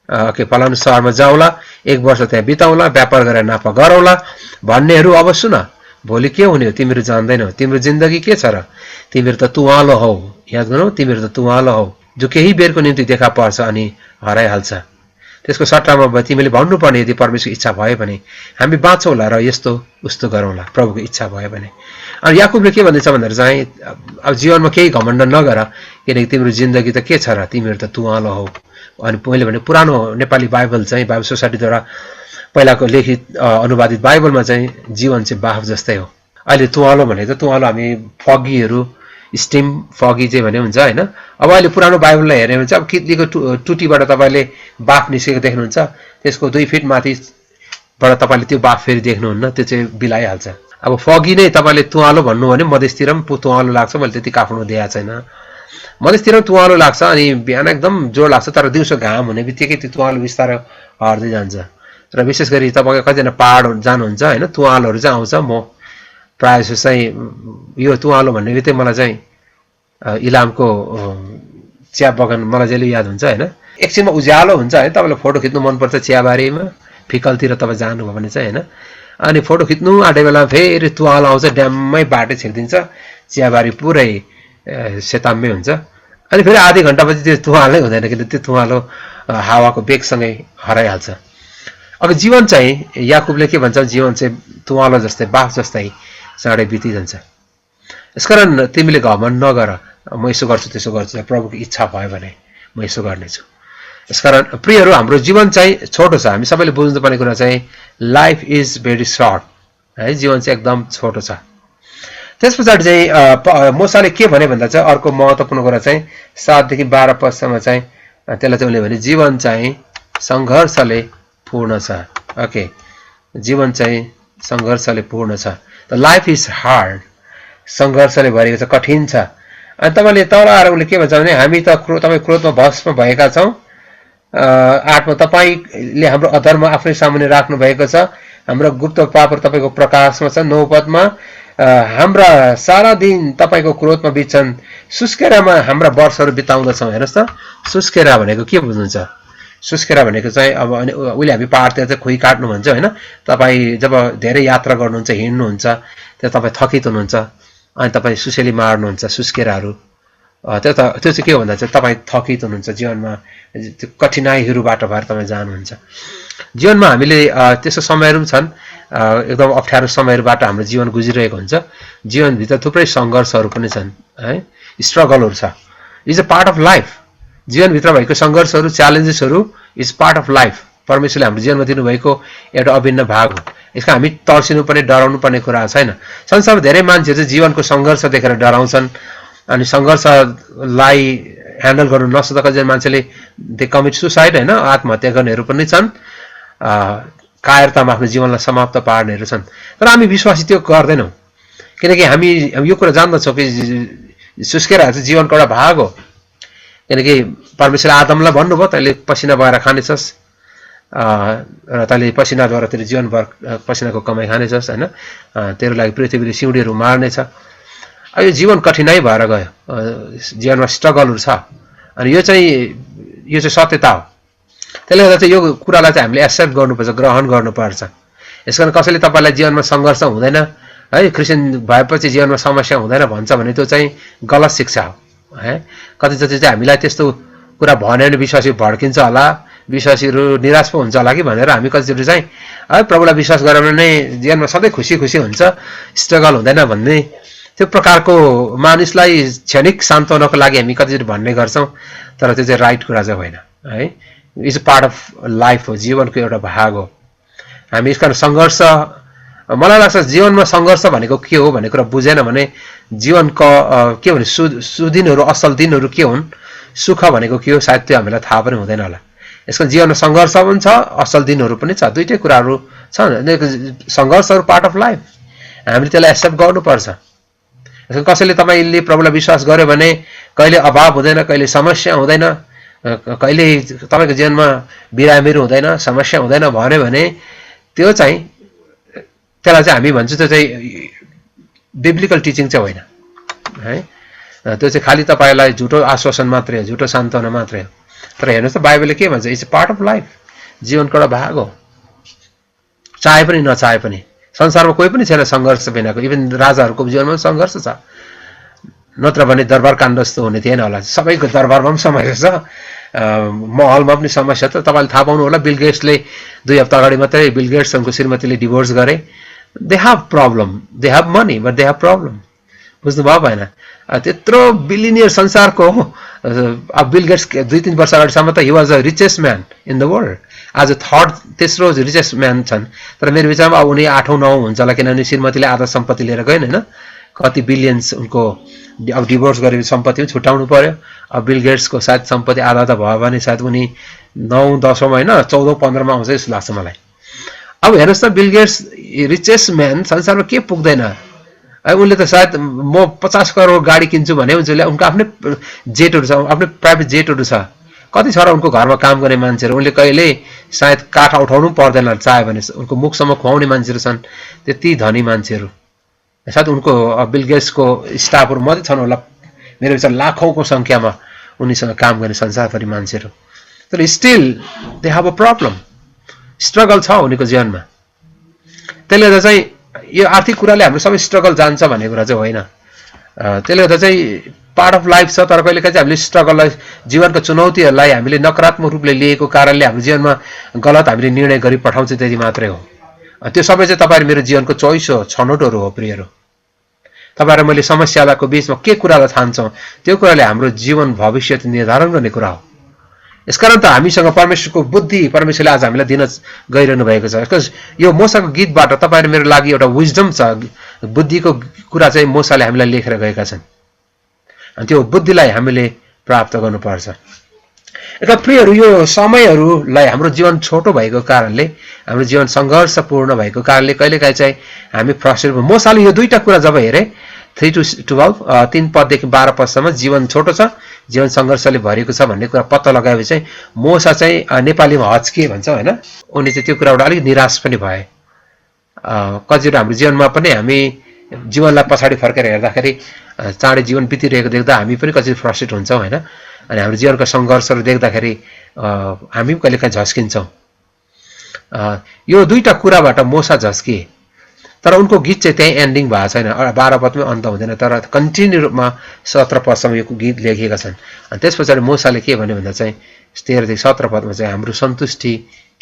फलानु सहरमा जाउँला, 1 वर्ष त्यहाँ बिताउला, व्यापार गरेर नाफा गरौँला भन्नेहरू अब सुन, भोलि के हुने हो तिमीहरू जान्दैनौ, तिम्रो जिन्दगी के छ र, तिमीहरू त तुवालो हौ। याद गर्नु, तिमीहरू त तुवालो हौ जो केही बेरको निम्ति देखा पर्छ अनि हराइहाल्छ। त्यसको सट्टामा तिमीले भन्नुपर्ने यदि परमेश्वरको इच्छा भयो भने हामी बाँचौँला र यस्तो उस्तो गरौँला प्रभुको इच्छा भयो भने। अनि याकुबले के भन्दैछ भन्दा चाहिँ अब जीवनमा केही घमण्ड नगर, किनकि तिम्रो जिन्दगी त के छ र, तिमीहरू त तुवालो हौ। अनि मैले भने पुरानो नेपाली बाइबल चाहिँ बाइबल सोसाइटीद्वारा पहिलाको लिखित अनुवादित बाइबलमा चाहिँ जीवन चाहिँ बाफ जस्तै हो। अहिले तुवालो भनेको त तुवालो हामी फगीहरू स्टिम फगी चाहिँ भने हुन्छ होइन। अब अहिले पुरानो बाइबललाई हेऱ्यो भने चाहिँ अब कित्लीको टुटीबाट तपाईँले बाफ निस्केको देख्नुहुन्छ, त्यसको 2 फिट माथिबाट तपाईँले त्यो बाफ फेरि देख्नुहुन्न, त्यो चाहिँ बिलाइहाल्छ। अब फगी नै तपाईँले तुवालो भन्नु भने मधेसतिर पनि तुवालो लाग्छ, मैले त्यति काठमाडौँ दिएको छैन, मधेसतिर पनि तुवालो लाग्छ अनि बिहान एकदम जोड लाग्छ, तर दिउँसो घाम हुने बित्तिकै त्यो तुवालो बिस्तारै हट्दै जान्छ। र विशेष गरी तपाईँको कतिजना पहाड जानुहुन्छ होइन, तुवालोहरू चाहिँ आउँछ। म प्रायः जस्तो चाहिँ यो तुवालो भन्ने बित्तिकै मलाई चाहिँ इलामको चिया बगान मलाई जहिले याद हुन्छ होइन। एकछिनमा उज्यालो हुन्छ है, तपाईँलाई फोटो खिच्नु मनपर्छ चियाबारीमा, फिकलतिर तपाईँ जानुभयो भने चाहिँ होइन। अनि फोटो खिच्नु आँटे बेला फेरि तुवालो आउँछ, ड्याममै बाटो छिर्दिन्छ, चियाबारी पुरै सेताम्मै हुन्छ। अनि फेरि आधी घन्टापछि त्यो तुवालै हुँदैन, किन त्यो तुवालो हावाको बेगसँगै हराइहाल्छ। अब जीवन चाहिँ याकुबले के भन्छ, जीवन चाहिँ तुवालो जस्तै बाफ जस्तै चाँडै बितिजान्छ। यसकारण तिमीले घमण्ड नगर, म यसो गर्छु त्यसो गर्छु, प्रभुको इच्छा भयो भने म यसो गर्नेछु। यसकारण प्रियहरू, हाम्रो जीवन चाहिँ छोटो छ। हामी सबैले बुझ्नुपर्ने कुरा चाहिँ लाइफ इज भेरी सर्ट है, जीवन चाहिँ एकदम छोटो छ। त्यस पछाडि चाहिँ मूसाले के भने भन्दा चाहिँ अर्को महत्त्वपूर्ण कुरा चाहिँ 7 देखि 12 पदसम्म चाहिँ त्यसलाई चाहिँ उनले भने जीवन चाहिँ सङ्घर्षले पूर्ण छ। ओके, जीवन चाहिँ सङ्घर्षले पूर्ण छ। द लाइफ इज हार्ड, सङ्घर्षले भरिएको छ, कठिन छ। अनि तपाईँले तल आएर उसले के भन्छ भने हामी त तपाईँ क्रोधमा भस्म भएका छौँ। 8मा तपाईँले हाम्रो अधर्म आफै सामुन्ने राख्नु भएको छ, हाम्रो गुप्त पापहरू तपाईँको प्रकाशमा छ। 9 पदमा हाम्रा सारा दिन तपाईँको क्रोधमा बित्छन्, सुस्केरामा हाम्रा वर्षहरू बिताउँदछौँ। हेर्नुहोस् त, सुस्केरा भनेको के बुझ्नुहुन्छ? सुस्केरा भनेको चाहिँ अब उसले हामी पाहाडतिर चाहिँ खुइ काट्नु भन्छ होइन। तपाईँ जब धेरै यात्रा गर्नुहुन्छ, हिँड्नुहुन्छ, त्यो तपाईँ थकित हुनुहुन्छ अनि तपाईँ सुसेली मार्नुहुन्छ, सुस्केराहरू, त्यो चाहिँ के हो भन्दा चाहिँ तपाईँ थकित हुनुहुन्छ, जीवनमा त्यो कठिनाइहरूबाट भएर तपाईँ जानुहुन्छ। जीवनमा हामीले त्यस्तो समयहरू पनि छन्, एकदम अप्ठ्यारो समयहरूबाट हाम्रो जीवन गुजिरहेको हुन्छ। जीवनभित्र थुप्रै सङ्घर्षहरू पनि छन् है, स्ट्रगलहरू छ। Is a part of life. जीवनभित्र भएको सङ्घर्षहरू, च्यालेन्जेसहरू इज पार्ट अफ लाइफ। परमेश्वरले हाम्रो जीवनमा दिनुभएको एउटा अभिन्न भाग हो। यसको हामी तर्सिनु पर्ने, डराउनु पर्ने कुरा छैन। संसारमा धेरै मान्छेहरू चाहिँ जीवनको सङ्घर्ष देखेर डराउँछन् अनि सङ्घर्षलाई ह्यान्डल गर्नु नसक्दा कतिजना मान्छेले दे कमिट सुसाइड होइन, आत्महत्या गर्नेहरू पनि छन्, कायरतामा आफ्नो जीवनलाई समाप्त पार्नेहरू छन्। तर हामी विश्वासी त्यो गर्दैनौँ, किनकि हामी यो कुरा जान्दछौँ कि सुस्केराहरू चाहिँ जीवनको एउटा भाग हो। किनकि परमेश्वरले आदमलाई भन्नुभयो तैँले पसिना बगाएर खानेछस् र तैँले पसिनाद्वारा तेरो जीवनभर पसिनाको कमाइ खानेछस् होइन, तेरो लागि पृथ्वीले सिउँडीहरू मार्नेछ। अब यो जीवन कठिनाइ भएर गयो, जीवनमा स्ट्रगलहरू छ अनि यो चाहिँ सत्यता हो। त्यसले गर्दा चाहिँ यो कुरालाई चाहिँ हामीले एक्सेप्ट गर्नुपर्छ, ग्रहण गर्नुपर्छ। यस कारण कसैले तपाईँलाई जीवनमा सङ्घर्ष हुँदैन है, क्रिस्चियन भएपछि जीवनमा समस्या हुँदैन भन्छ भने त्यो चाहिँ गलत शिक्षा हो है। कतिचोटि चाहिँ हामीलाई त्यस्तो कुरा भन्यो भने विश्वासी भड्किन्छ होला, विश्वासीहरू निराश पो हुन्छ होला कि भनेर हामी कतिचोटि चाहिँ है प्रभुलाई विश्वास गरेर नै जीवनमा सधैँ खुसी खुसी हुन्छ, स्ट्रगल हुँदैन भन्ने त्यो प्रकारको मानिसलाई क्षणिक सान्त्वनाको लागि हामी कतिचोटि भन्ने गर्छौँ, तर त्यो चाहिँ राइट कुरा चाहिँ होइन है। Is a part of life हो, जीवनको एउटा भाग हो। हामी यसकारण सङ्घर्ष, मलाई लाग्छ जीवनमा सङ्घर्ष भनेको के हो भन्ने कुरा बुझेन भने जीवनको के भने सुदिनहरू, असल दिनहरू के हुन्, सुख भनेको के हो सायद त्यो हामीलाई थाहा पनि हुँदैन होला। यसको जीवनमा सङ्घर्ष पनि छ, असल दिनहरू पनि छ, दुईटै कुराहरू छन्। सङ्घर्षहरू पार्ट अफ लाइफ, हामीले त्यसलाई एक्सेप्ट गर्नुपर्छ। कसैले तपाईँले प्रभुलाई विश्वास गर्यो भने कहिले अभाव हुँदैन, कहिले समस्या हुँदैन, कहिले तपाईँको जीवनमा बिरामीहरू हुँदैन, समस्या हुँदैन भन्यो भने त्यो चाहिँ त्यसलाई चाहिँ हामी भन्छौँ त्यो चाहिँ बिब्लिकल टिचिङ चाहिँ होइन है। त्यो चाहिँ खालि तपाईँलाई झुटो आश्वासन मात्रै हो, झुटो सान्त्वना मात्रै हो। तर हेर्नुहोस् त बाइबलले के भन्छ, it's a part of life, जीवनको एउटा भाग हो। चाहे पनि नचाहे पनि संसारमा कोही पनि छैन सङ्घर्ष बिनाको, इभन राजाहरूको जीवनमा पनि सङ्घर्ष छ, नत्र भने दरबार काण्ड जस्तो हुने थिएन होला। सबैको दरबारमा पनि समस्या छ महलमा पनि समस्या त तपाईले थाहा पाउनु होला बिल गेट्सले 2 हप्ता अगाडि मात्रै बिल गेट्स उनको श्रीमतीले डिभोर्स गरे they have problem they have money but they have problem बुझ्नु भयो भएन त्यत्रो बिलियनियर संसारको अब बिल गेट्स 2-3 वर्ष अगाडिसम्म त he was the richest man in the world आज थर्ड तेस्रो रिचेस्ट म्यान छन् तर मेरो विचारमा अब उनी 8औं 9औं हुन्छ होला किनभने श्रीमतीले आधा सम्पत्ति लिएर गएन हैन कति बिलियन्स उनको अब डिभोर्स गरेको सम्पत्ति पनि छुटाउनु पर्यो अब बिल गेट्सको सायद सम्पत्ति आधा त भयो भने सायद उनी 9-10औं हैन 14-15 मा आउँछ जस्तो लाग्छ मलाई अब हेर्नुस् त बिल गेट्स रिचेस्ट म्यान संसारमा के पुग्दैन उनले त सायद म 50 करोड गाडी किन्छु भने हुन्छ उनको आफ्नै जेटहरु छ आफ्नै प्राइभेट जेटहरु छ कति छ र उनको घरमा काम गर्ने मान्छेहरु उनले कहिले सायद काठ उठाउनु पर्दैन चाहे भने उनको मुखसम्म खुवाउने मान्छेहरु छन् त्यति धनी मान्छेहरु सायद उनको बिल गेट्सको स्टाफहरु मात्रै छन् होला मेरो विचार लाखौंको संख्यामा उनीसँग काम गर्ने संसारभरि मान्छेहरु तर still they have a problem struggle छ उनीको जीवनमा त्यसले गर्दा चाहिँ यो आर्थिक कुराले हाम्रो सबै स्ट्रगल जान्छ भन्ने कुरा चाहिँ होइन त्यसले गर्दा चाहिँ पार्ट अफ लाइफ छ तर कहिलेकाहीँ चाहिँ हामीले स्ट्रगललाई जीवनको चुनौतीहरूलाई हामीले नकारात्मक रूपले लिएको कारणले हाम्रो जीवनमा गलत हामीले निर्णय गरी पठाउँछ त्यति मात्रै हो त्यो सबै चाहिँ तपाईहरु मेरो जीवनको चोइस हो छनौटहरु हो प्रियहरु तपाईहरु मैले समस्याको बीचमा के कुरालाई ठान्छौं त्यो कुराले हाम्रो जीवन भविष्य निर्धारण गर्ने कुरा हो यसकारण त हामीसँग परमेश्वरको बुद्धि परमेश्वरले आज हामीलाई दिन गइरहनु भएको छ बिकज यो मोसाको गीतबाट तपाईहरु मेरो लागि एउटा विजडम छ बुद्धिको कुरा चाहिँ मोसाले हामीलाई लेखेर गएका छन् अनि त्यो बुद्धिलाई हामीले प्राप्त गर्नुपर्छ एउटा प्रियहरु यो समयहरुलाई हाम्रो जीवन छोटो भएको कारणले हाम्रो जीवन संघर्षपूर्ण भएको कारणले कहिलेकाहीँ चाहिँ हामी फ्रस्ट्रेट मोसाले यो दुईटा कुरा जब हेरे 3 to 12 3 पददेखि 12 पदसम्म जीवन छोटो छ जीवन संघर्षले भरिएको छ भन्ने कुरा पत्ता लगाएपछि चाहिँ मोसा चाहिँ नेपालीमा हच्के भन्छ हैन उनी चाहिँ त्यो कुराबाट अलिक निराश पनि भए कतिवटा हाम्रो जीवनमा पनि हामी जीवनलाई पछाडी फर्केर हेर्दाखेरि चाँडै जीवन बितिरहेको देख्दा हामी पनि कति फ्रस्ट्रेट हुन्छौं हैन अनि हाम्रो जीवनको संघर्षहरु देख्दाखेरि हामी पनि कहिलेकाहीँ झस्किन्छौं यो दुईटा कुराबाट मोसा झस्किए तर उनको गीत चाहिँ त्यही एन्डिङ भएको छैन 12 पदमै अन्त हुँदैन तर कन्टिन्यु रूपमा 17 पदसम्म यो गीत लेखिएका छन् अनि त्यसपछि मोसाले के भन्यो भन्दा चाहिँ 13 देखि 17 पदमा चाहिँ हाम्रो सन्तुष्टि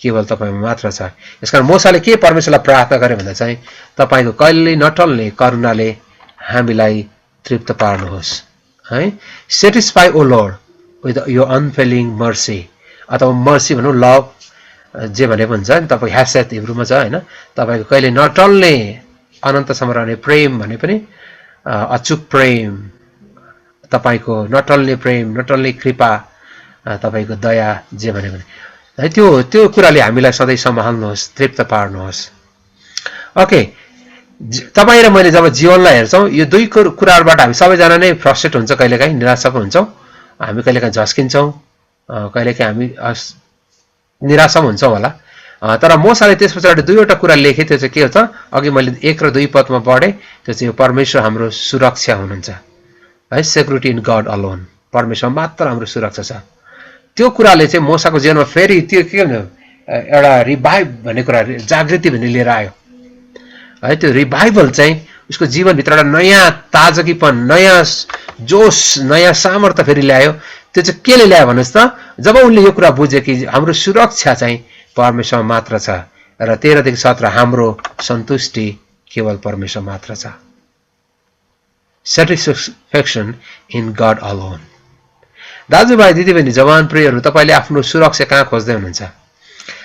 केवल तपाईमा मात्र छ यसकारण मोसाले के परमेश्वरलाई प्रार्थना गरे भन्दा चाहिँ तपाईको कहिल्यै नटल्ने करुणाले हामीलाई तृप्त पार्नुहोस् है satisfy O lord with your unfailing mercy अथवा मर्सी भनौं लभ जे भनेको हुन्छ नि तपाई ह्यासेट हिब्रूमा छ हैन तपाईको कहिले नटल्ने अनन्तसम्म रहने प्रेम भने पनि अचूक प्रेम तपाईको नटल्ने प्रेम नटल्ने कृपा तपाईको दया जे भने है त्यो कुराले हामीलाई सधैँ सम्हाल्नुहोस् तृप्त पार्नुहोस् ओके तपाई र मैले जब जीवनलाई हेर्छौं यो दुई कुराहरुबाट हामी सबैजना नै फ्रस्ट्रेट हुन्छ कहिलेकाहीँ निराश पनि हुन्छौं हामी कहिलेकाहीँ झस्किन्छौं कहिलेकाहीँ हामी निराश पनि हुन्छौं होला तर मोसाले त्यसपछि दुईवटा कुरा लेखे त्यो चाहिँ के हो त अघि मैले 1 र 2 पदमा पढे त्यो चाहिँ परमेश्वर हाम्रो सुरक्षा हुनुहुन्छ है सेक्युरिटी इन गॉड अलोन परमेश्वर मात्र हाम्रो सुरक्षा छ त्यो कुराले चाहिँ मोसाको जीवनमा फेरि त्यो के हो एउटा रिभाइभ भन्ने कुरा जागृति भन्ने लिएर आयो है त्यो रिभाइभल चाहिँ उसको जीवन भित्र एउटा नयाँ ताजगीपन नयाँ जोश नयाँ सामर्थ्य फेरि ल्यायो त्यो चाहिँ केले ल्यायो भन्नुस् त जब उनले यो कुरा बुझे कि हाम्रो सुरक्षा चाहिँ परमेश्वर मात्र छ र 13 देखि 17 हाम्रो सन्तुष्टि केवल परमेश्वर मात्र छ satisfaction in God alone दाजुभाइ दिदीबहिनी जवान प्रियहरु तपाईले आफ्नो सुरक्षा कहाँ खोज्दै हुनुहुन्छ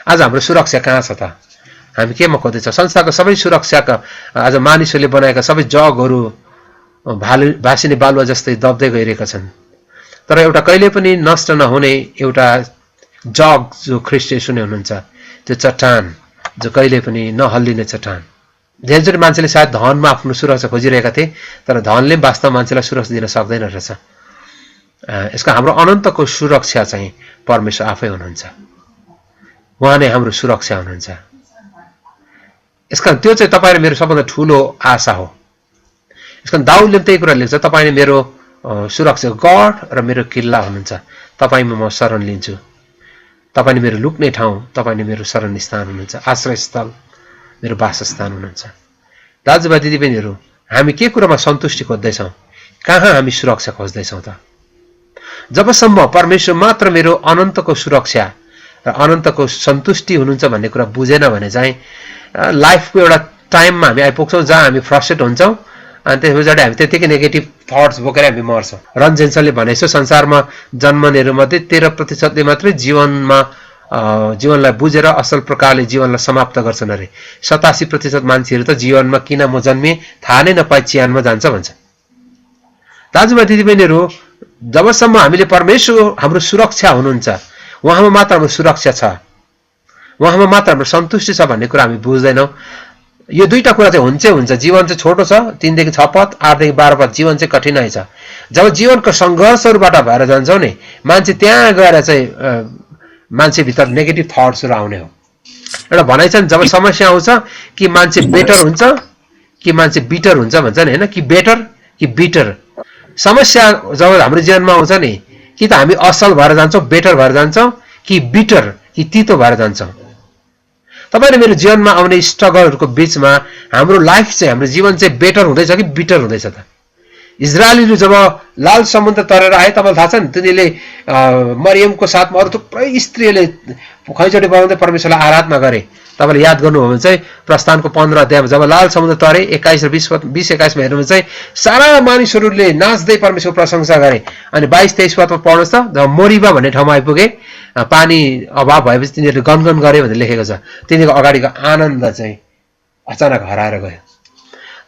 आज हाम्रो सुरक्षा कहाँ छ त हामी केमा खोज्दैछ संसारको सबै सुरक्षाका आज मानिसहरूले बनाएका सबै जगहरु भासिने बालुवा जस्तै दब्दै गइरहेका छन् तर एउटा कहिले पनि नष्ट नहुने एउटा जग जो ख्रीष्ट येशू नै हुनुहुन्छ त्यो चट्टान जो कहिले पनि नहल्लिने चट्टान धेरैजसो मान्छेले सायद धनमा आफ्नो सुरक्षा खोजिरहेका थिए तर धनले वास्तव मान्छेलाई सुरक्षा दिन सक्दैन रहेछ यसको हाम्रो अनन्तको सुरक्षा चाहिँ परमेश्वर आफै हुनुहुन्छ उहाँ नै हाम्रो सुरक्षा हुनुहुन्छ यसकारण त्यो चाहिँ तपाईँ र मेरो सबभन्दा ठूलो आशा हो यसकारण दाउदले त्यही कुरा लेख्छ तपाईँ नै मेरो सुरक्षा गड र मेरो किल्ला हुनुहुन्छ तपाईमा म शरण लिन्छु तपाईँ नै मेरो लुक्ने ठाउँ तपाईँ नै मेरो शरण स्थान हुनुहुन्छ आश्रय स्थल मेरो वासस्थान हुनुहुन्छ दाजुभाइ दिदीबहिनीहरु हामी के कुरामा सन्तुष्टि खोज्दै छौं कहाँ हामी सुरक्षा खोज्दै छौं त जबसम्म परमेश्वर मात्र मेरो अनन्तको सुरक्षा र अनन्तको सन्तुष्टि हुनुहुन्छ भन्ने कुरा बुझेन भने चाहिँ लाइफको एउटा टाइममा हामी आइपुग्छौँ जहाँ हामी फ्रस्ट्रेट हुन्छौँ अनि त्यस पछाडि हामी त्यतिकै नेगेटिभ थट्स बोकेर हामी मर्छौँ। रन जेन्सनले भनेको संसारमा जन्मनेहरूमध्ये 13% मात्रै जीवनलाई बुझेर असल प्रकारले जीवनलाई समाप्त गर्छन् अरे। 87% मान्छेहरू त जीवनमा किन म जन्मे थाहा नै नपाई चिहानमा जान्छ भन्छ। दाजुभाइ दिदीबहिनीहरू, जबसम्म हामीले परमेश्वर हाम्रो सुरक्षा हुनुहुन्छ, उहाँमा मात्र हाम्रो सुरक्षा छ, उहाँमा मात्र हाम्रो सन्तुष्टि छ भन्ने कुरा हामी बुझ्दैनौँ। यो दुईटा कुरा चाहिँ हुन्छै हुन्छ। जीवन चाहिँ छोटो छ, 3 देखि 6 पद, 8 देखि 12 पद, जीवन चाहिँ कठिनाइ छ। जब जीवनको सङ्घर्षहरूबाट भएर जान्छौँ नि, मान्छे त्यहाँ गएर चाहिँ मान्छेभित्र नेगेटिभ थट्सहरू आउने हो। एउटा भनाइ छ नि, जब समस्या आउँछ कि मान्छे बेटर हुन्छ कि मान्छे बिटर हुन्छ भन्छ नि, होइन? कि बेटर कि बिटर। समस्या जब हाम्रो जीवनमा आउँछ नि, कि त हामी असल भएर जान्छौँ, बेटर भएर जान्छौँ, कि बिटर कि तितो भएर जान्छौँ। तपाईले मेरो जीवनमा आउने स्ट्रगलहरूको बीचमा हाम्रो लाइफ चाहिँ, हाम्रो जीवन चाहिँ बेटर हुँदैछ कि बिटर हुँदैछ त? इजरायलीहरू जब लाल समुद्र तरेर आए, तपाईँलाई थाहा छ नि, तिनीले मरियमको साथमा अरू थुप्रै स्त्रीहरूले खैचडी बजाउँदै परमेश्वरलाई आराधना गरे। तपाईँले याद गर्नुभयो भने चाहिँ प्रस्थानको 15 अध्यायमा जब लाल समुद्र तरे 21 र 20-21 मा हेर्नु चाहिँ सारा मानिसहरूले नाच्दै परमेश्वरको प्रशंसा गरे। अनि 22-23 पदमा पढ्नुहोस् त, जब मोरिबा भन्ने ठाउँमा आइपुगे, पानी अभाव भएपछि तिनीहरूले गनगन गरे भनेर लेखेको छ। तिनीहरूको अगाडिको आनन्द चाहिँ अचानक हराएर गयो।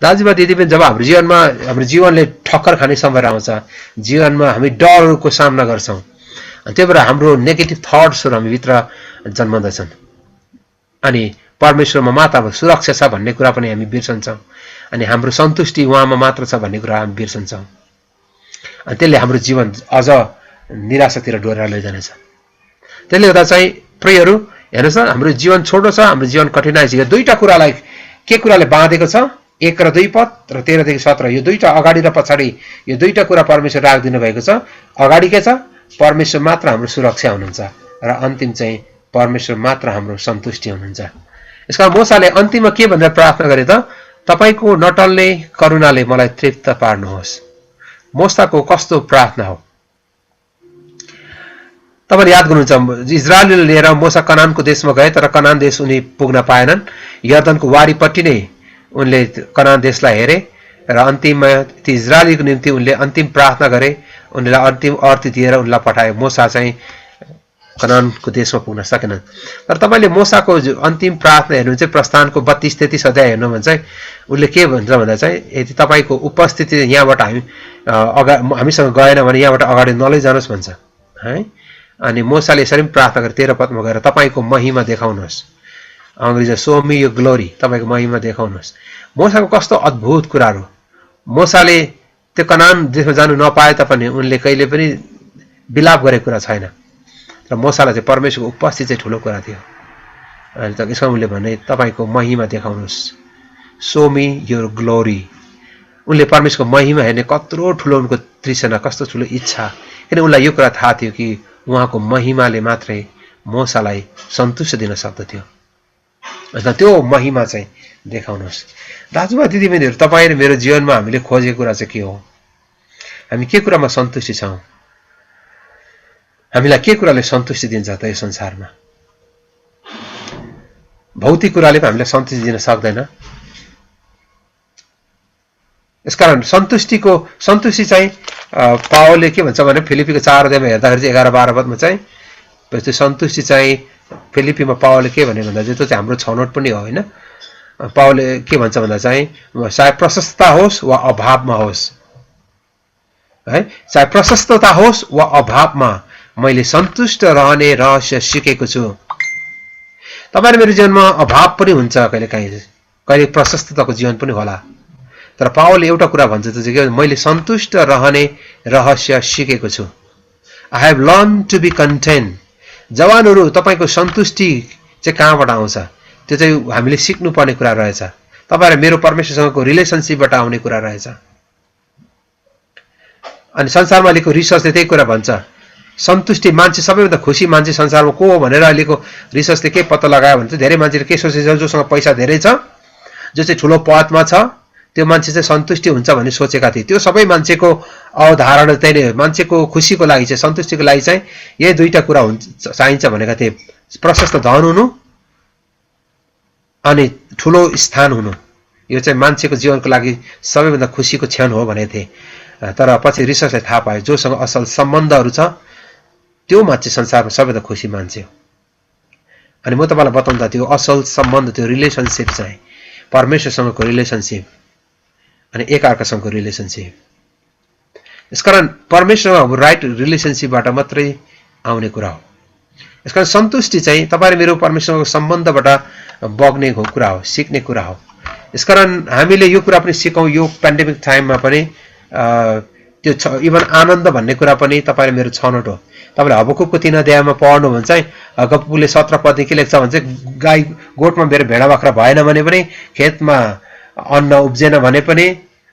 दाजुभाइ दिदीबहिनी, जब हाम्रो जीवनमा हाम्रो जीवनले ठक्कर खाने समय आउँछ, जीवनमा हामी डरको सामना गर्छौँ, अनि त्यही भएर हाम्रो नेगेटिभ थट्सहरू हामीभित्र जन्मँदछन् अनि परमेश्वरमा मात्र अब सुरक्षा छ भन्ने कुरा पनि हामी बिर्सन्छौँ, अनि हाम्रो सन्तुष्टि उहाँमा मात्र छ भन्ने कुरा हामी बिर्सन्छौँ। अनि त्यसले हाम्रो जीवन अझ निराशातिर डोरेर लैजानेछ। त्यसले गर्दा चाहिँ प्रियहरू, हेर्नुहोस् न, हाम्रो जीवन छोटो छ, हाम्रो जीवन कठिनाइ छ। यो दुईटा कुरालाई के कुराले बाँधेको छ? 1 र 2 पद र 13 देखि 17, यो दुईटा अगाडि र पछाडि, यो दुईटा कुरा परमेश्वर राखिदिनु भएको छ। अगाडि के छ? परमेश्वर मात्र हाम्रो सुरक्षा हुनुहुन्छ र अन्तिम चाहिँ परमेश्वर मात्र हाम्रो सन्तुष्टि हुनुहुन्छ। यसका मूसाले अन्तिममा के भनेर प्रार्थना गरे त? तपाईको नटल्ने करुणाले मलाई तृप्त पार्नुहोस्। मूसाको कस्तो प्रार्थना हो? तपाईले याद गर्नुहुन्छ, इजरायलले लिएर मूसा कनानको देशमा गए, तर कनान देश उनी पुग्न पाएनन्। यर्दनको वारीपट्टि नै उनले कनान देशलाई हेरे र अन्तिममा ती इजरायलीको निम्ति उनले अन्तिम प्रार्थना गरे। उनलाई अन्तिम अर्थ दिएर उनलाई पठाए। मूसा चाहिँ कनानको देशमा पुग्न सकेनन्। तर तपाईले मूसाको अन्तिम प्रार्थना हेर्नु चाहिँ प्रस्थानको 32-33 अध्याय हेर्नु भने चाहिँ उसले के भन्छ भन्दा चाहिँ, यदि तपाईको उपस्थिति यहाँबाट हामीसँग गएन भने यहाँबाट अगाडि नलैजानुहोस् भन्छ है। अनि मूसाले यसरी पनि प्रार्थना गरे 13 पदमा गएर, तपाईको महिमा देखाउनुहोस्। अंग्रेजी सो मी योर ग्लोरी, तपाईको महिमा देखाउनुहोस्। मूसाको कस्तो अद्भुत कुराहरू। मूसाले त्यो कनान देशमा जानु नपाए तापनि उनले कहिले पनि विलाप गरेको कुरा छैन। र मूसालाई चाहिँ परमेश्वरको उपस्थिति चाहिँ ठुलो कुरा थियो। अनि त्यसमा उनले भने, तपाईको महिमा देखाउनुहोस्, सो मी योर ग्लोरी। उनले परमेश्वरको महिमा हेर्ने कत्रो ठुलो उनको तृष्णा, कस्तो ठुलो इच्छा, किन उनलाई यो कुरा थाहा थियो कि उहाँको महिमाले मात्रै मूसालाई सन्तुष्टि दिन सक्दथ्यो। अन्त त्यो महिमा चाहिँ देखाउनुहोस्। दाजुभाइ दिदीबहिनीहरू, तपाईँ र मेरो जीवनमा हामीले खोजेको कुरा चाहिँ के हो? हामी के कुरामा सन्तुष्टि छौँ? हामीलाई के कुराले सन्तुष्टि दिन्छ त यो संसारमा? भौतिक कुराले पनि हामीलाई सन्तुष्टि दिन सक्दैन। यसकारण सन्तुष्टि चाहिँ पावलले के भन्छ भने फिलिपीको 4 अध्यायमा हेर्दाखेरि चाहिँ 11-12 पदमा चाहिँ त्यो सन्तुष्टि चाहिँ फिलिपीमा पावलले के भने भन्दा चाहिँ त्यो चाहिँ हाम्रो छनौट पनि हो, होइन? पावलले के भन्छ भन्दा चाहिँ, चाहे प्रशस्तता होस् वा अभावमा होस्, है, चाहे प्रशस्तता होस् वा अभावमा मैले सन्तुष्ट रहने रहस्य सिकेको छु। तपाईहरु मेरो जीवनमा अभाव पनि हुन्छ कहिलेकाहीँ, कहिले प्रशस्तताको जीवन पनि होला, तर पावलले एउटा कुरा भन्छ त्यो चाहिँ के, मैले सन्तुष्ट रहने रहस्य सिकेको छु। I have learned to be content। जवानहरु, तपाईको सन्तुष्टि चाहिँ कहाँबाट आउँछ? त्यो चाहिँ हामीले सिक्नुपर्ने कुरा रहेछ। तपाईहरु मेरो परमेश्वरसँगको रिलेसनशिपबाट आउने कुरा रहेछ। अनि संसारमा अहिलेको रिसर्चले त्यही कुरा भन्छ, सन्तुष्टि मान्छे सबैभन्दा खुसी मान्छे संसारमा को हो भनेर अहिलेको रिसर्चले के पत्ता लगायो भने चाहिँ धेरै मान्छेले के सोचेछ, जोसँग पैसा धेरै छ, जो चाहिँ ठुलो पदमा छ, त्यो मान्छे चाहिँ सन्तुष्टि हुन्छ भन्ने सोचेका थिए। त्यो सबै मान्छेको अवधारणा त्यही नै, मान्छेको खुसीको लागि चाहिँ, सन्तुष्टिको लागि चाहिँ यही दुईटा कुरा चाहिन्छ भनेका थिए। प्रशस्त धन हुनु अनि ठुलो स्थान हुनु, यो चाहिँ मान्छेको जीवनको लागि सबैभन्दा खुसीको क्षण हो भनेको थिए। तर पछि रिसर्चले थाहा पायो जोसँग असल सम्बन्धहरू छ त्यो मान्छे संसारमा सबैभन्दा खुसी मान्छे हो। अनि म तपाईलाई बताउँदा त्यो असल सम्बन्ध, त्यो रिलेसनशिप चाहिँ परमेश्वरसँगको रिलेसनशिप अनि एकअर्कासँगको रिलेसनशिप। यसकारण परमेश्वरसँग राइट रिलेसनशिपबाट मात्रै आउने कुरा हो। यसकारण सन्तुष्टि चाहिँ तपाईहरु मेरो परमेश्वरको सम्बन्धबाट बग्ने कुरा हो, सिक्ने कुरा हो। यसकारण हामीले यो कुरा पनि सिकौं, यो पेन्डेमिक टाइममा पनि त्यो इभन आनन्द भन्ने कुरा पनि तपाईहरु मेरो छनौट हो। तपाईले हबकुकको 3 अध्यायमा पढ्नु भने चाहिँ हबकुकले 17 पदमा के लेख्छ भने चाहिँ गाई गोठमा मेरो भेडा बाख्रा भएन भने पनि, खेतमा अन्न उब्जेन भने पनि,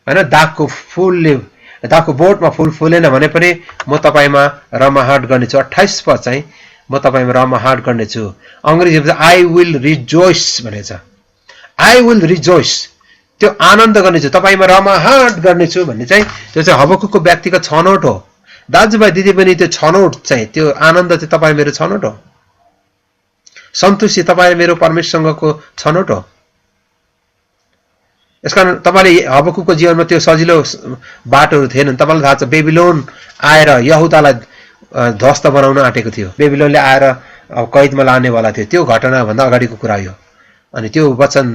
हैन, दागको बोटमा फूल फुलेन भने पनि म तपाईमा रमाहाट गर्नेछु। 28 पद चाहिँ म तपाईमा रमाहाट गर्नेछु। अंग्रेजीमा आई विल रिजोइस भनेछ। आई विल रिजोइस, त्यो आनन्द गर्नेछु, तपाईमा रमाहाट गर्नेछु भन्ने चाहिँ त्यो चाहिँ हबकुकको व्यक्तिगत छनौट हो। दाजुभाइ दिदीबहिनी, त्यो छनौट चाहिँ, त्यो आनन्द चाहिँ तपाईँ मेरो छनौट हो। सन्तुष्टि तपाईँ मेरो परमेश्वरसँगको छनौट हो। यसकारण तपाईले हबकुकको जीवनमा त्यो सजिलो बाटोहरू थिएनन्। तपाईलाई थाहा छ बेबिलोन आएर यहुदालाई ध्वस्त बनाउन आँटेको थियो। बेबिलोनले आएर कैदमा लानेवाला थियो। त्यो घटना भन्दा अगाडिको कुरा हो। अनि त्यो वचन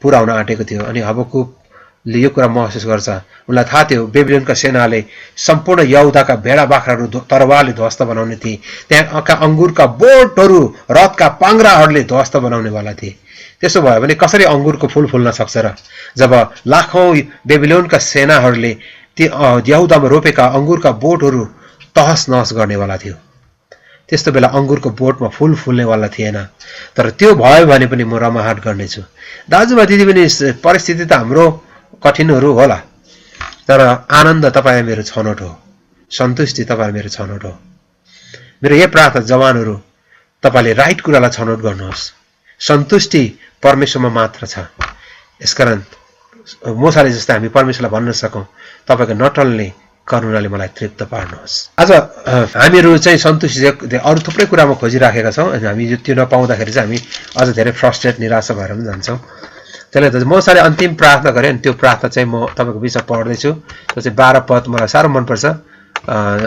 पूरा हुन आँटेको थियो। अनि हबकुकले यो कुरा महसुस गर्छ। उनलाई थाहा थियो बेबिलोनका सेनाले सम्पूर्ण यहुदाका भेडा बाख्राहरू तरवारले ध्वस्त बनाउने थिए। त्यहाँका अंगुरका बोटहरू रथका पाङ्ग्राहरूले ध्वस्त बनाउनेवाला थिए। त्यसो भयो भने कसरी अंगुरको फूल फुल्न सक्छ र? जब लाखौं बेबिलोनका सेनाहरूले ती यहुदामा रोपेका अंगुरका बोटहरू तहस नहस गर्नेवाला थियो। त्यस्तो बेला अंगुरको बोटमा फूल फुल्नेवाला थिएन। तर त्यो भयो भने पनि म रमाहाट गर्नेछु। दाजुभाइ दिदीबहिनी, परिस्थिति त हाम्रो कठिनहरू होला, तर आनन्द तपाईँ मेरो छनौट हो। सन्तुष्टि तपाईँ मेरो छनौट हो। मेरो यही प्रार्थना, जवानहरू, तपाईले राइट कुरालाई छनौट गर्नुहोस्। सन्तुष्टि परमेश्वरमा मात्र छ। यसकारण मोसाले जस्तै हामी परमेश्वरलाई भन्न सकौं, तपाईको नटल्ने करुणाले मलाई तृप्त पार्नुहोस्। आज हामीहरू चाहिँ सन्तुष्टि अरू थुप्रै कुरामा खोजिराखेका छौं। अनि हामी त्यो नपाउँदाखेरि चाहिँ हामी अझ धेरै फ्रस्ट्रेट, निराशा भएर पनि जान्छौं। त्यसले त मोसाले अन्तिम प्रार्थना गरे। अनि त्यो प्रार्थना चाहिँ म तपाईको बिचमा पढ्दै छु। त्यो चाहिँ 12 पद मलाई साह्रो मन पर्छ।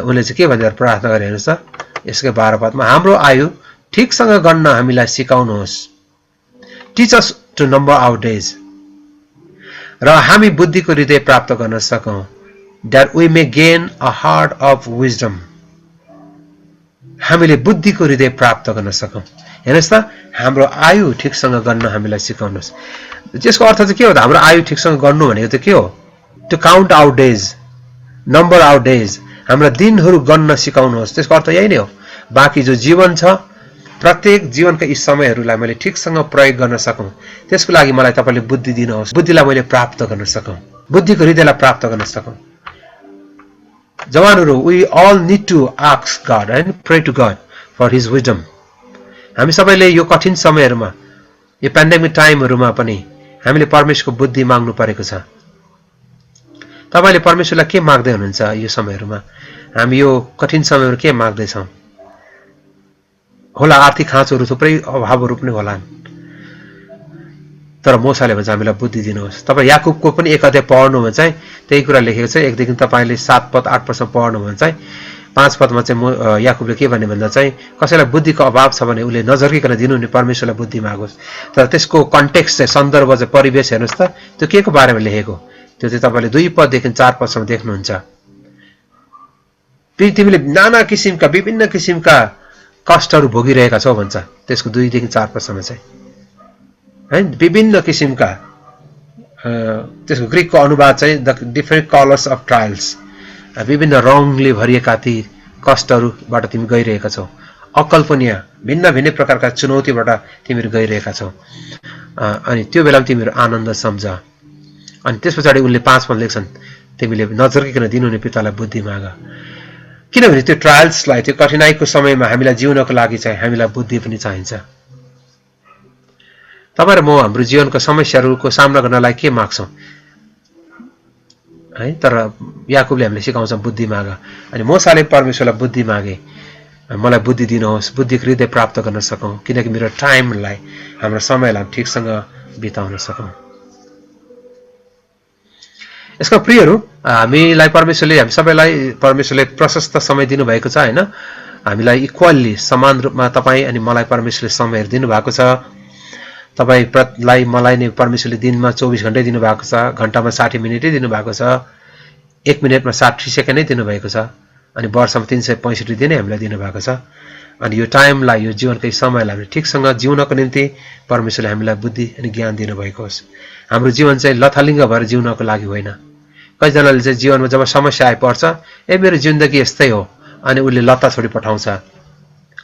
उनले चाहिँ के भनेर प्रार्थना गरे हेर्नुस् त। यसकै 12 पदमा, हाम्रो आयु ठीकसँग गन्न हामीलाई सिकाउनुहोस्। Teach us to number our days, र हामी बुद्धिको हृदय प्राप्त गर्न सकौं, that we may gain a heart of wisdom। हामीले बुद्धिको हृदय प्राप्त गर्न सकौं। हेर्नुस् त, हाम्रो आयु ठीकसँग गर्न हामीलाई सिकाउनुहोस्। त्यसको अर्थ चाहिँ के हो त? हाम्रो आयु ठीकसँग गर्नु भनेको चाहिँ के हो? To count our days, number our days, हाम्रा दिनहरू गन्न सिकाउनुहोस्। त्यसको अर्थ यही नै हो। बाँकी जो जीवन छ, प्रत्येक जीवनका यी समयहरूलाई मैले ठीकसँग प्रयोग गर्न सकौं, त्यसको लागि मलाई तपाईले बुद्धि दिनुहोस्। बुद्धिलाई मैले प्राप्त गर्न सकौं, बुद्धिको हृदयलाई प्राप्त गर्न सकौं। जवानहरू, we all need to ask God and pray to God for his wisdom। हामी सबैले यो कठिन समयहरूमा, यो पेन्डेमिक टाइमहरूमा पनि हामीले परमेश्वरको बुद्धि माग्नु परेको छ। तपाईले परमेश्वरलाई के माग्दै हुनुहुन्छ यो समयहरूमा? हामी यो कठिन समयहरू के माग्दै छौं? होला आर्थिक खाँचोहरू, थुप्रै अभावहरू पनि होलान्, तर मोसाले भन्छ हामीलाई बुद्धि दिनुहोस्। तपाईँ याकुबको पनि 1 अध्याय पढ्नु भने चाहिँ त्यही कुरा लेखेको छ। एकदेखि तपाईले 7 पद 8 पदसम्म पढ्नु भने चाहिँ 5 पदमा चाहिँ याकुबले के भन्ने भन्दा चाहिँ कसैलाई बुद्धिको अभाव छ भने उसले नझर्किकन दिनुहुने परमेश्वरलाई बुद्धि मागोस्। तर त्यसको कन्टेक्स्ट चाहिँ, सन्दर्भ चाहिँ, परिवेश हेर्नुस् त, त्यो के को बारेमा लेखेको? त्यो चाहिँ तपाईले 2 पददेखि 4 पदसम्म देख्नुहुन्छ। तिमीले नाना किसिमका, विभिन्न किसिमका कष्टहरू भोगिरहेका छौ भन्छ। त्यसको 2 देखि 4 पदसम्म चाहिँ है, विभिन्न किसिमका, त्यसको ग्रीकको अनुवाद चाहिँ the different colours of trials, विभिन्न रङले भरिएका ती कष्टहरूबाट तिमी गइरहेका छौ। अकल्पनीय भिन्न भिन्न प्रकारका चुनौतीबाट तिमीहरू गइरहेका छौ। अनि त्यो बेलामा तिमीहरू आनन्द सम्झ। अनि त्यसपछि उनले 5 पद लेख्छन्, तिमीले नझर्किकन दिनुहुने पितालाई बुद्धि माग। किनभने त्यो ट्रायल्सलाई, त्यो कठिनाइको समयमा हामीलाई जिउनको लागि चाहिँ हामीलाई बुद्धि पनि चाहिन्छ। तपाईँ र म हाम्रो जीवनको समस्याहरूको सामना गर्नलाई के माग्छौं? है। तर याकुबले हामीले सिकाउँछ बुद्धि माग, अनि मूसाले परमेश्वरलाई बुद्धि मागे, मलाई बुद्धि दिनुहोस्, बुद्धिको हृदय प्राप्त गर्न सकौँ, किनकि मेरो टाइमलाई, हाम्रो समयलाई ठिकसँग बिताउन सकौँ। यसका प्रियहरू, हामीलाई परमेश्वरले, हामी सबैलाई परमेश्वरले प्रशस्त समय दिनुभएको छ होइन। हामीलाई इक्वल्ली समान रूपमा तपाईँ अनि मलाई परमेश्वरले समयहरू दिनुभएको छ। तपाईँलाई मलाई नै परमेश्वरले दिनमा 24 घण्टै दिनुभएको छ, घन्टामा 60 मिनटै दिनुभएको छ, 1 मिनटमा 60 सेकेन्डै दिनुभएको छ, अनि वर्षमा 365 दिनै हामीलाई दिनुभएको छ। अनि यो टाइमलाई, यो जीवनकै समयलाई हामीले ठिकसँग जिउनको निम्ति परमेश्वरले हामीलाई बुद्धि अनि ज्ञान दिनुभएको होस्। हाम्रो जीवन चाहिँ लथालिङ्ग भएर जिउनको लागि होइन। कतिजनाले चाहिँ जीवनमा जब समस्या आइपर्छ, मेरो जिन्दगी यस्तै हो, अनि उसले लत्ता छोडी पठाउँछ।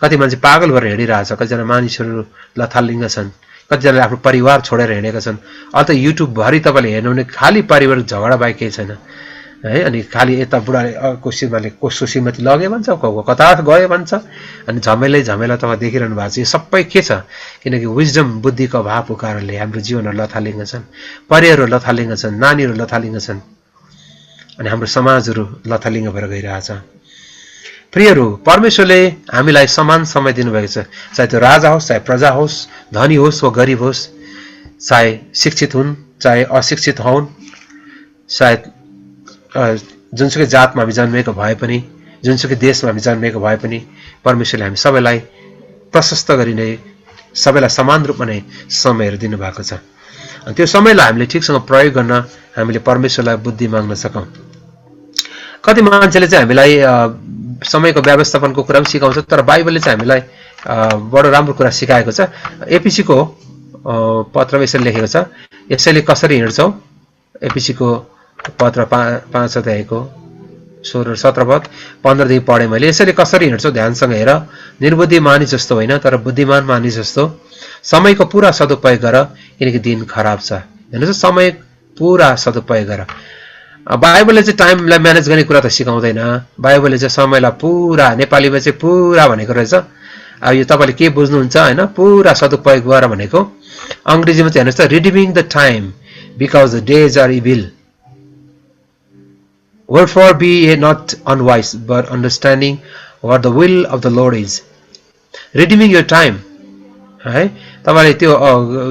कति मान्छे पागल भएर हिँडिरहेछ, कतिजना मानिसहरू लथालिङ्ग छन्, कतिजनाले आफ्नो परिवार छोडेर हिँडेका छन्। अहिले त युट्युबभरि तपाईँले हेर्नुहुने खालि पारिवारिक झगडा बाहेक केही छैन है। अनि खालि यता बुढाले को श्रीमानले कसो श्रीमती लगे भन्छ, को कता गयो भन्छ, अनि झमेला तपाईँ देखिरहनु भएको छ। यो सबै के छ? किनकि विजडम, बुद्धिको अभावको कारणले हाम्रो जीवनहरू लथालिङ्ग छन्, परिवारहरू लथालिङ्ग छन्, नानीहरू लथालिङ्ग छन्, अनि हाम्रो समाजहरू लथालिङ्ग भएर गइरहेछ। प्रियहरू, परमेश्वरले हामीलाई समान समय दिनुभएको छ, चाहे त्यो राजा होस्, चाहे प्रजा होस्, धनी होस् वा गरिब होस्, चाहे शिक्षित हुन् चाहे अशिक्षित हुन्, सायद जुनसुकै जातमा हामी जन्मेको भए पनि, जुनसुकै देशमा हामी जन्मेको भए पनि, परमेश्वरले हामी सबैलाई प्रशस्त गरी नै, सबैलाई समान रूपमा नै समयहरू दिनुभएको छ। अनि त्यो समयलाई हामीले ठिकसँग प्रयोग गर्न हामीले परमेश्वरलाई बुद्धि माग्न सकौँ। कति मान्छेले चाहिँ हामीलाई समयको व्यवस्थापनको कुरा पनि सिकाउँछ, तर बाइबलले चाहिँ हामीलाई बडो राम्रो कुरा सिकाएको छ। एपिसीको पत्रमा यसरी लेखेको छ, यसैले कसरी हिँड्छौ? एपिसीको पत्र 5 अध्यायको 16-17 पद 15 देखि पढेँ मैले। यसैले कसरी हिँड्छौ? ध्यानसँग हेर, निर्बुद्धि मानिस जस्तो होइन, तर बुद्धिमान मानिस जस्तो समयको पूरा सदुपयोग गर, किनकि दिन खराब छ। हेर्नुहोस्, समय पूरा सदुपयोग गर। बाइबलले चाहिँ टाइमलाई म्यानेज गर्ने कुरा त सिकाउँदैन। बाइबलले चाहिँ समयलाई पूरा, नेपालीमा चाहिँ पूरा भनेको रहेछ। अब यो तपाईँले के बुझ्नुहुन्छ होइन, पूरा सदुपयोग गर भनेको। अङ्ग्रेजीमा चाहिँ हेर्नुहोस् त, redeeming the time because the days are evil, wherefore be ye not unwise but understanding what the will of the Lord is. Redeeming your time है। तपाईँले त्यो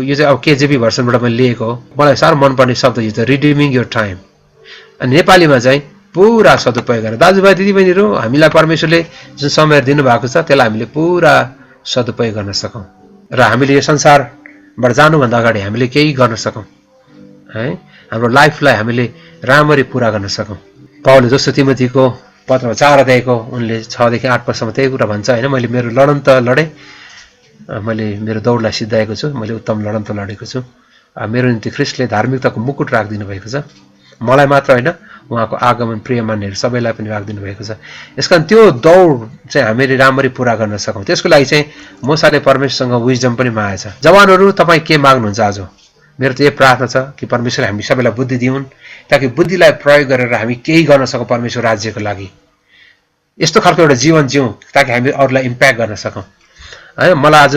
यो चाहिँ अब केजेबी भर्सनबाट मैले लिएको हो, मलाई साह्रो मनपर्ने शब्द यो चाहिँ रिडिमिङ योर टाइम। अनि नेपालीमा चाहिँ पुरा सदुपयोग गरेर, दाजुभाइ दिदीबहिनीहरू, हामीलाई परमेश्वरले जुन समय दिनुभएको छ त्यसलाई हामीले पुरा सदुपयोग गर्न सकौँ र हामीले यो संसारबाट जानुभन्दा अगाडि हामीले केही गर्न सकौँ है। हाम्रो लाइफलाई हामीले राम्ररी पुरा गर्न सकौँ। पाउलले जस्तो तिमोथीको पत्रमा 4 अध्यायको उनले 6 देखि 8 पदसम्म त्यही कुरा भन्छ होइन, मैले मेरो लडन त लडेँ, मैले मेरो दौडलाई सिद्धाएको छु, मैले उत्तम लडन त लडेको छु, मेरो निम्ति ख्रिस्टले धार्मिकताको मुकुट राखिदिनु भएको छ, मलाई मात्र होइन उहाँको आगमन प्रिय मान्नेहरू सबैलाई पनि राखिदिनु भएको छ। यसकारण त्यो दौड चाहिँ हामीले राम्ररी पुरा गर्न सकौँ। त्यसको लागि चाहिँ मूसाले परमेश्वरसँग विजडम पनि मागेछ। जवानहरू, तपाईँ के माग्नुहुन्छ आज? मेरो त यही प्रार्थना छ कि परमेश्वरले हामी सबैलाई बुद्धि दिउन्, ताकि बुद्धिलाई प्रयोग गरेर हामी केही गर्न सकौँ परमेश्वर राज्यको लागि। यस्तो खालको एउटा जीवन जिउँ ताकि हामी अरूलाई इम्प्याक्ट गर्न सकौँ है। मलाई आज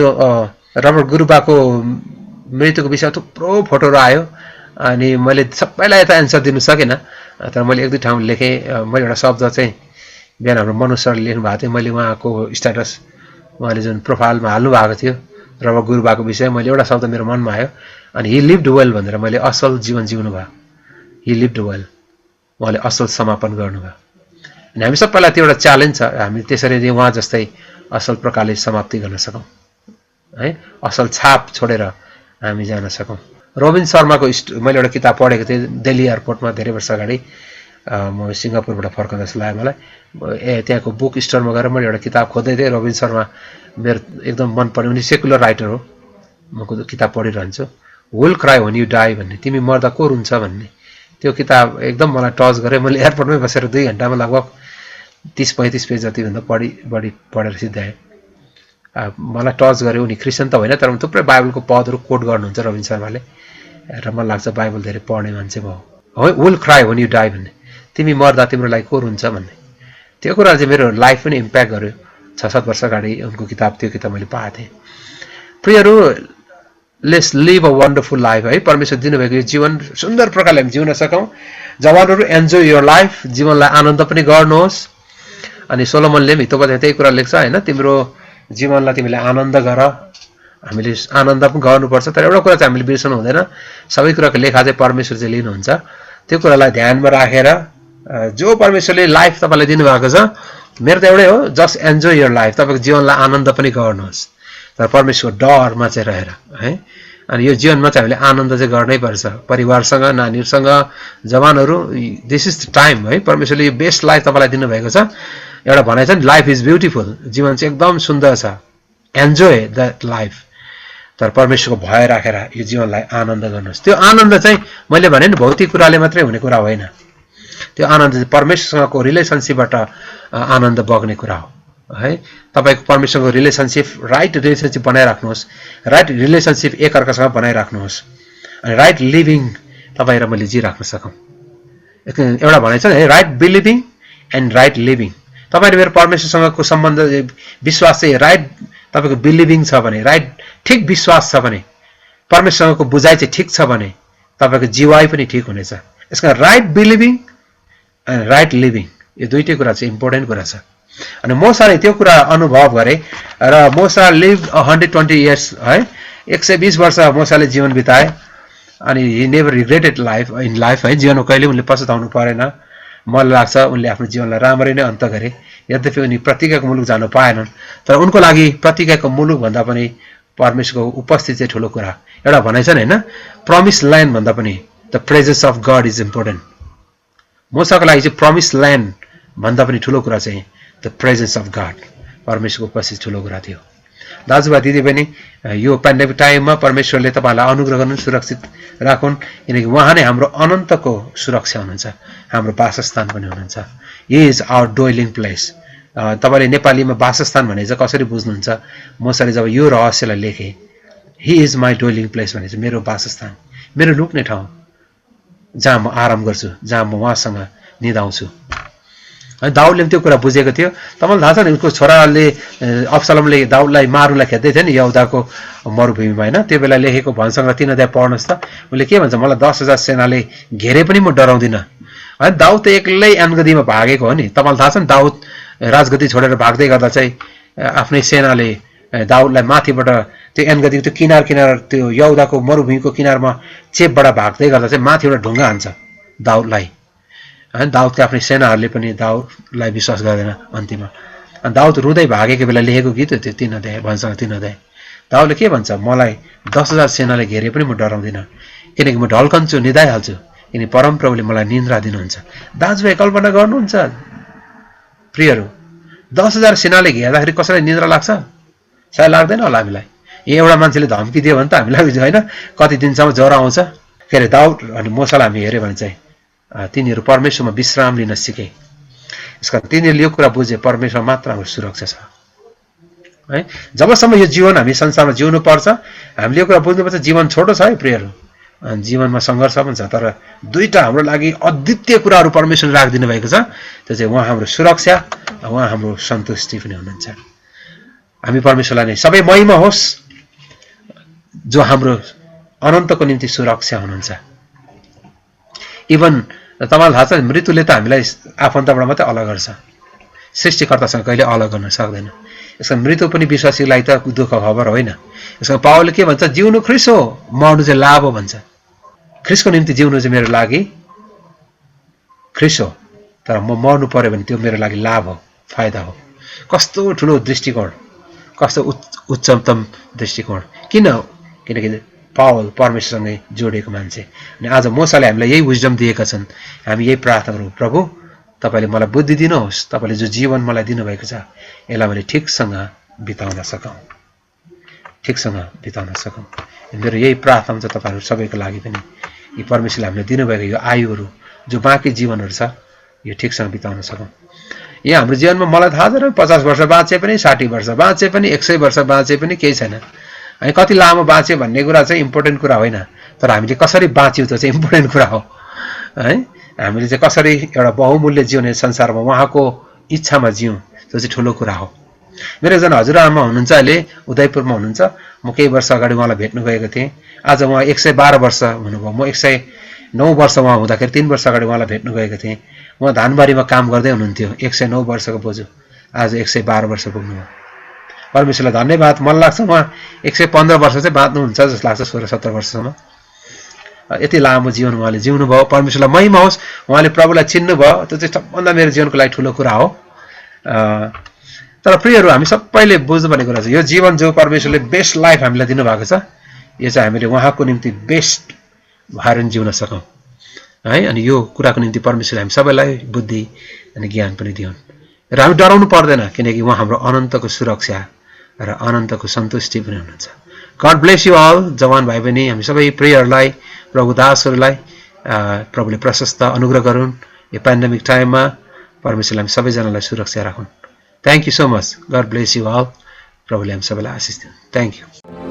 रबर्ट गुरुबाको मृत्युको विषयमा थुप्रो फोटोहरू आयो, अनि मैले सबैलाई यता एन्सर दिनु सकेन, तर मैले 1-2 ठाउँ लेखेँ। मैले एउटा शब्द चाहिँ बिहान हाम्रो मनोज सरले लेख्नु भएको थियो, मैले उहाँको स्ट्याटस, उहाँले जुन प्रोफाइलमा हाल्नु भएको थियो रबर्ट गुरुबाको विषय, मैले एउटा शब्द मेरो मनमा आयो, अनि हि लिभ्ड वेल भनेर मैले असल जीवन जिउनु भयो। हि लिभ्ड वेल, उहाँले असल समापन गर्नुभयो। अनि हामी सबैलाई त्यो एउटा च्यालेन्ज छ, हामी त्यसरी नै उहाँ जस्तै असल प्रकारले समाप्ति गर्न सकौँ है, असल छाप छोडेर हामी जान सकौँ। रोबिन शर्माको मैले एउटा किताब पढेको थिएँ दिल्ली एयरपोर्टमा धेरै वर्ष अगाडि, म सिङ्गापुरबाट फर्कँदा जस्तो लाग्यो मलाई। त्यहाँको बुक स्टोरमा गएर मैले एउटा किताब खोज्दै थिएँ, रोबिन शर्मा मेरो एकदम मनपर्ने, उनी सेकुलर राइटर हो, म किताब पढिरहन्छु। Will cry when you die भन्ने, तिमी मर्दा को रुन्छ भन्ने, त्यो किताब एकदम मलाई टच गऱ्यो। मैले एयरपोर्टमै बसेर 2 घन्टामा लगभग 30-35 पेज जतिभन्दा बढी पढेर सिद्धाएँ। मलाई टच गऱ्यो। उनी क्रिस्चियन त होइन, तर थुप्रै बाइबलको पदहरू कोट गर्नुहुन्छ रविन शर्माले, र मलाई लाग्छ बाइबल धेरै पढ्ने मान्छे भयो। Will cry when you die भन्ने, तिमी मर्दा तिम्रो लागि को रुन्छ भन्ने, त्यो कुरा चाहिँ मेरो लाइफ पनि इम्प्याक्ट गर्यो। 6-7 वर्ष अगाडि उनको किताब, त्यो किताब मैले पाएको थिएँ। प्रियहरू, let's live a wonderful life है परमेश्वर दिनुभएको यो जीवन सुन्दर प्रकारले हामी जिउन सकौँ जवानहरू एन्जोय योर लाइफ जीवनलाई आनन्द पनि गर्नुहोस् अनि सोलोमनले पनि हितोपदेशमा त्यही कुरा लेख्छ हैन तिम्रो जीवनलाई तिमीले आनन्द गर हामीले आनन्द पनि गर्नुपर्छ तर एउटा कुरा चाहिँ हामीले बिर्सनु हुँदैन सबै कुराको लेखा चाहिँ परमेश्वर चाहिँ लिनुहुन्छ त्यो कुरालाई ध्यानमा राखेर जो परमेश्वरले लाइफ तपाईलाई दिनुभएको छ मेरो त एउटै हो जस्ट एन्जोय योर लाइफ तपाईको जीवनलाई आनन्द पनि गर्नुहोस् तर परमेश्वर डरमा चाहिँ रहेर है अनि यो जीवनमा चाहिँ हामीले आनन्द चाहिँ गर्नै पर्छ परिवारसँग नानीहरुसँग जवानहरू दिस इज द टाइम है परमेश्वरले यो बेस्ट लाइफ तपाईलाई दिनुभएको छ एउटा भनाइ छ नि लाइफ इज ब्युटिफुल जीवन चाहिँ एकदम सुन्दर छ एन्जोय दैट लाइफ तर परमेश्वरको भय राखेर यो जीवनलाई आनन्द गर्नुहोस् त्यो आनन्द चाहिँ मैले भने नि भौतिक कुराले मात्रै हुने कुरा होइन त्यो आनन्द चाहिँ परमेश्वरसँगको रिलेसनशिपबाट आनन्द बग्ने कुरा हो है तपाईको परमेश्वरको रिलेसनशिप राइट रिलेसनशिप बनाइराख्नुहोस् राइट रिलेसनशिप एकअर्कासँग बनाइराख्नुहोस् अनि राइट लिभिङ तपाई र मैले जिराख्न सकौं एउटा भनाइ छ नि right believing and right living तपाई र मेरो परमेश्वरसँगको सम्बन्ध विश्वास चाहिँ राइट तपाईको बिलिभिङ छ भने राइट ठीक विश्वास छ भने परमेश्वरसँगको बुझाइ चाहिँ ठीक छ भने तपाईको जीवाइ पनि ठीक हुनेछ यसका right believing and right living यो दुईटै कुरा चाहिँ इम्पोर्टेन्ट कुरा छ अनि मोसाले त्यो कुरा अनुभव गरे र मोसा लिभ 120 इयर्स है 120 वर्ष मोसाले जीवन बिताए अनि he never regretted life in life है जीवनमा कहिले उनले पछुताउनु परेन मलाई लाग्छ उनले आफ्नो जीवनलाई राम्ररी नै अन्त गरे यद्यपि उनी प्रतिज्ञाको मुलुक जान पाएनन् तर उनको लागि प्रतिज्ञाको मुलुक भन्दा पनि परमेश्वरको उपस्थिति चाहिँ ठूलो कुरा एउटा भनाइ छ नि हैन प्रमिस ल्यान्ड भन्दा पनि the presence of God is important मोसाको लागि चाहिँ प्रमिस ल्यान्ड भन्दा पनि ठूलो कुरा चाहिँ द प्रेजेन्स अफ गॉड परमेश्वरको उपस्थिति ठूलो कुरा थियो दाजुभाइ दिदीबहिनी यो पेन्डेमिक टाइममा परमेश्वरले तपाईलाई अनुग्रह गर्नु सुरक्षित राखुन् किनकि उहाँ नै हाम्रो अनन्तको सुरक्षा हुनुहुन्छ हाम्रो वासस्थान पनि हुनुहुन्छ ही इज आवर ड्वेलिङ प्लेस तपाईले नेपालीमा वासस्थान भने चाहिँ कसरी बुझ्नुहुन्छ मोसाले जब यो रहस्यलाई लेखे ही इज माई ड्वेलिङ प्लेस भने चाहिँ मेरो वासस्थान मेरो लुक्ने ठाउँ जहाँ म आराम गर्छु जहाँ म उहाँसँग निदाउँछु अनि दाउदले त्यो कुरा बुझेको थियो तपाईलाई थाहा छ नि उनको छोराले अब्सलोमले दाउदलाई मारुलाई खेद्दै थियो नि यहुदाको मरुभूमिमा हैन त्यो बेला लेखेको भनसँग 3 अध्याय पढ्नुस् त उले के भन्छ मलाई 10,000 सेनाले घेरे पनि म डराउँदिन हैन दाउद त एक्लै एनगदीमा भागेको हो नि तपाईलाई थाहा छ नि दाउद राजगद्दी छोडेर भाग्दै गर्दा चाहिँ आफ्नै सेनाले दाउदलाई माथिबाट त्यो एनगदीको त्यो किनार त्यो यहुदाको मरुभूमिको किनारमा चेपबाट भाग्दै गर्दा चाहिँ माथिबाट ढुङ्गा हान्छ दाउदलाई हैन दाउदले आफ्नै सेनाहरुले पनि दाउदलाई विश्वास गर्दैन अन्तिममा अनि दाउद रुँदै भागेको बेला लेखेको गीत हो त्यो 3 अध्याय भन्छ 3 अध्याय दाउदले के भन्छ मलाई 10,000 सेनाले घेरे पनि म डराउँदिन किनकि म ढल्कन्छु निदाइहाल्छु किनकि परमप्रभुले मलाई निन्द्रा दिनुहुन्छ दाजुभाइ कल्पना गर्नुहुन्छ प्रियहरू 10,000 सेनाले घेर्दाखेरि कसैलाई निन्द्रा लाग्छ सायद लाग्दैन होला हामीलाई एउटा मान्छेले धम्की दियो भने त हामीलाई हैन कति दिनसम्म ज्वरो आउँछ के अरे दाउद अनि मोसालाई हामी हेर्यो भने चाहिँ तिनीहरू परमेश्वरमा विश्राम लिन सिके यसका तिनीहरूले यो कुरा बुझे परमेश्वर मात्र हाम्रो सुरक्षा छ है जबसम्म यो जीवन हामी संसारमा जिउनु पर्छ हामीले यो कुरा बुझ्नुपर्छ जीवन छोटो छ है प्रियहरू जीवनमा संघर्ष पनि छ तर दुईटा हाम्रो लागि अद्वितीय कुराहरू परमेश्वरले राखिदिनु भएको छ त्यो चाहिँ उहाँ हाम्रो सुरक्षा उहाँ हाम्रो सन्तुष्टि पनि हुनुहुन्छ हामी परमेश्वरलाई नै सबै महिमा होस् जो हाम्रो अनन्तको निम्ति सुरक्षा हुनुहुन्छ इभन तपाईलाई थाहा छ मृत्युले त हामीलाई आफन्तबाट मात्रै अलग गर्छ सृष्टिकर्तासँग कहिले अलग गर्न सक्दैन यसको मृत्यु पनि विश्वासीलाई त दुःख खबर होइन यसको पावलले के भन्छ जिउनु ख्रीष्ट हो मर्नु चाहिँ लाभ हो भन्छ ख्रीष्टको निम्ति जिउनु चाहिँ मेरो लागि ख्रीष्ट हो तर म मर्नु पर्यो भने त्यो मेरो लागि लाभ हो फाइदा हो कस्तो ठुलो दृष्टिकोण कस्तो उच्चतम दृष्टिकोण किनकि पावल परमेश्वरसँगै जोडिएको मान्छे अनि आज मोसाले हामीलाई यही विजडम दिएका छन् हामी यही प्रार्थना गरौँ प्रभु तपाईले मलाई बुद्धि दिनुहोस् तपाईले जो जीवन मलाई दिनुभएको छ यसलाई मैले ठीकसँग बिताउन सकौं मेरो यही प्रार्थना छ तपाईहरु सबैको लागि पनि यी परमेश्वरले हामीलाई दिनुभएको यो आयुहरू जो बाँकी जीवनहरू छ यो ठीकसँग बिताउन सकौं यहाँ हाम्रो जीवनमा मलाई थाहा छैन 50 वर्ष बाँचे पनि 60 वर्ष बाँचे पनि 100 वर्ष बाँचे पनि केही छैन अनि कति लामो बाँचे भन्ने कुरा चाहिँ इम्पोर्टेन्ट कुरा होइन तर हामीले कसरी बाँच्यौ त्यो चाहिँ इम्पोर्टेन्ट कुरा हो है हामीले चाहिँ कसरी एउटा बहुमूल्य जिउने संसारमा उहाँको इच्छामा जिउँ त्यो चाहिँ ठूलो कुरा हो मेरो एकजना हजुरआमा हुनुहुन्छ, अहिले उदयपुरमा हुनुहुन्छ। म केही वर्ष अगाडि उहाँलाई भेट्नु गएको थिएँ। आज उहाँ 112 वर्ष हुनुभयो। म 109 वर्ष उहाँ हुँदाखेरि 3 वर्ष अगाडि उहाँलाई भेट्नु गएको थिएँ। उहाँ धानबारीमा काम गर्दै हुनुहुन्थ्यो। 109 वर्षको बोजू आज 112 वर्ष पुग्नुभयो। परमेश्वरलाई धन्यवाद। मलाई लाग्छ उहाँ 115 वर्ष चाहिँ बाँच्नुहुन्छ जस्तो लाग्छ, 16-17 वर्षसम्म। यति लामो जीवन उहाँले जिउनुभयो। परमेश्वरलाई महिमा होस्। उहाँले प्रभुलाई चिन्नुभयो, त्यो चाहिँ सबभन्दा मेरो जीवनको लागि ठुलो कुरा हो। तर प्रियहरू, हामी सबैले बुझ्नुपर्ने कुरा छ, यो जीवन जो परमेश्वरले बेस्ट लाइफ हामीलाई दिनुभएको छ, यो चाहिँ हामीले उहाँको निम्ति बेस्ट भएर जिउन सकौँ है। अनि यो कुराको निम्ति परमेश्वरले हामी सबैलाई बुद्धि अनि ज्ञान पनि दिउन्। र हामी डराउनु पर्दैन, किनकि उहाँ हाम्रो अनन्तको सुरक्षा र अनन्तको सन्तुष्टि पनि हुनुहुन्छ। God bless you all. जवान भाइ बहिनी, हामी सबै प्रियहरूलाई, प्रभु दासहरूलाई प्रभुले प्रशस्त अनुग्रह गरून्। यो पेन्डेमिक टाइममा परमेश्वरले हामी सबैजनालाई सुरक्षा राखुन्। Thank you so much. God bless you all. प्रभुले हामी सबैलाई आशिष दिउन्। Thank you.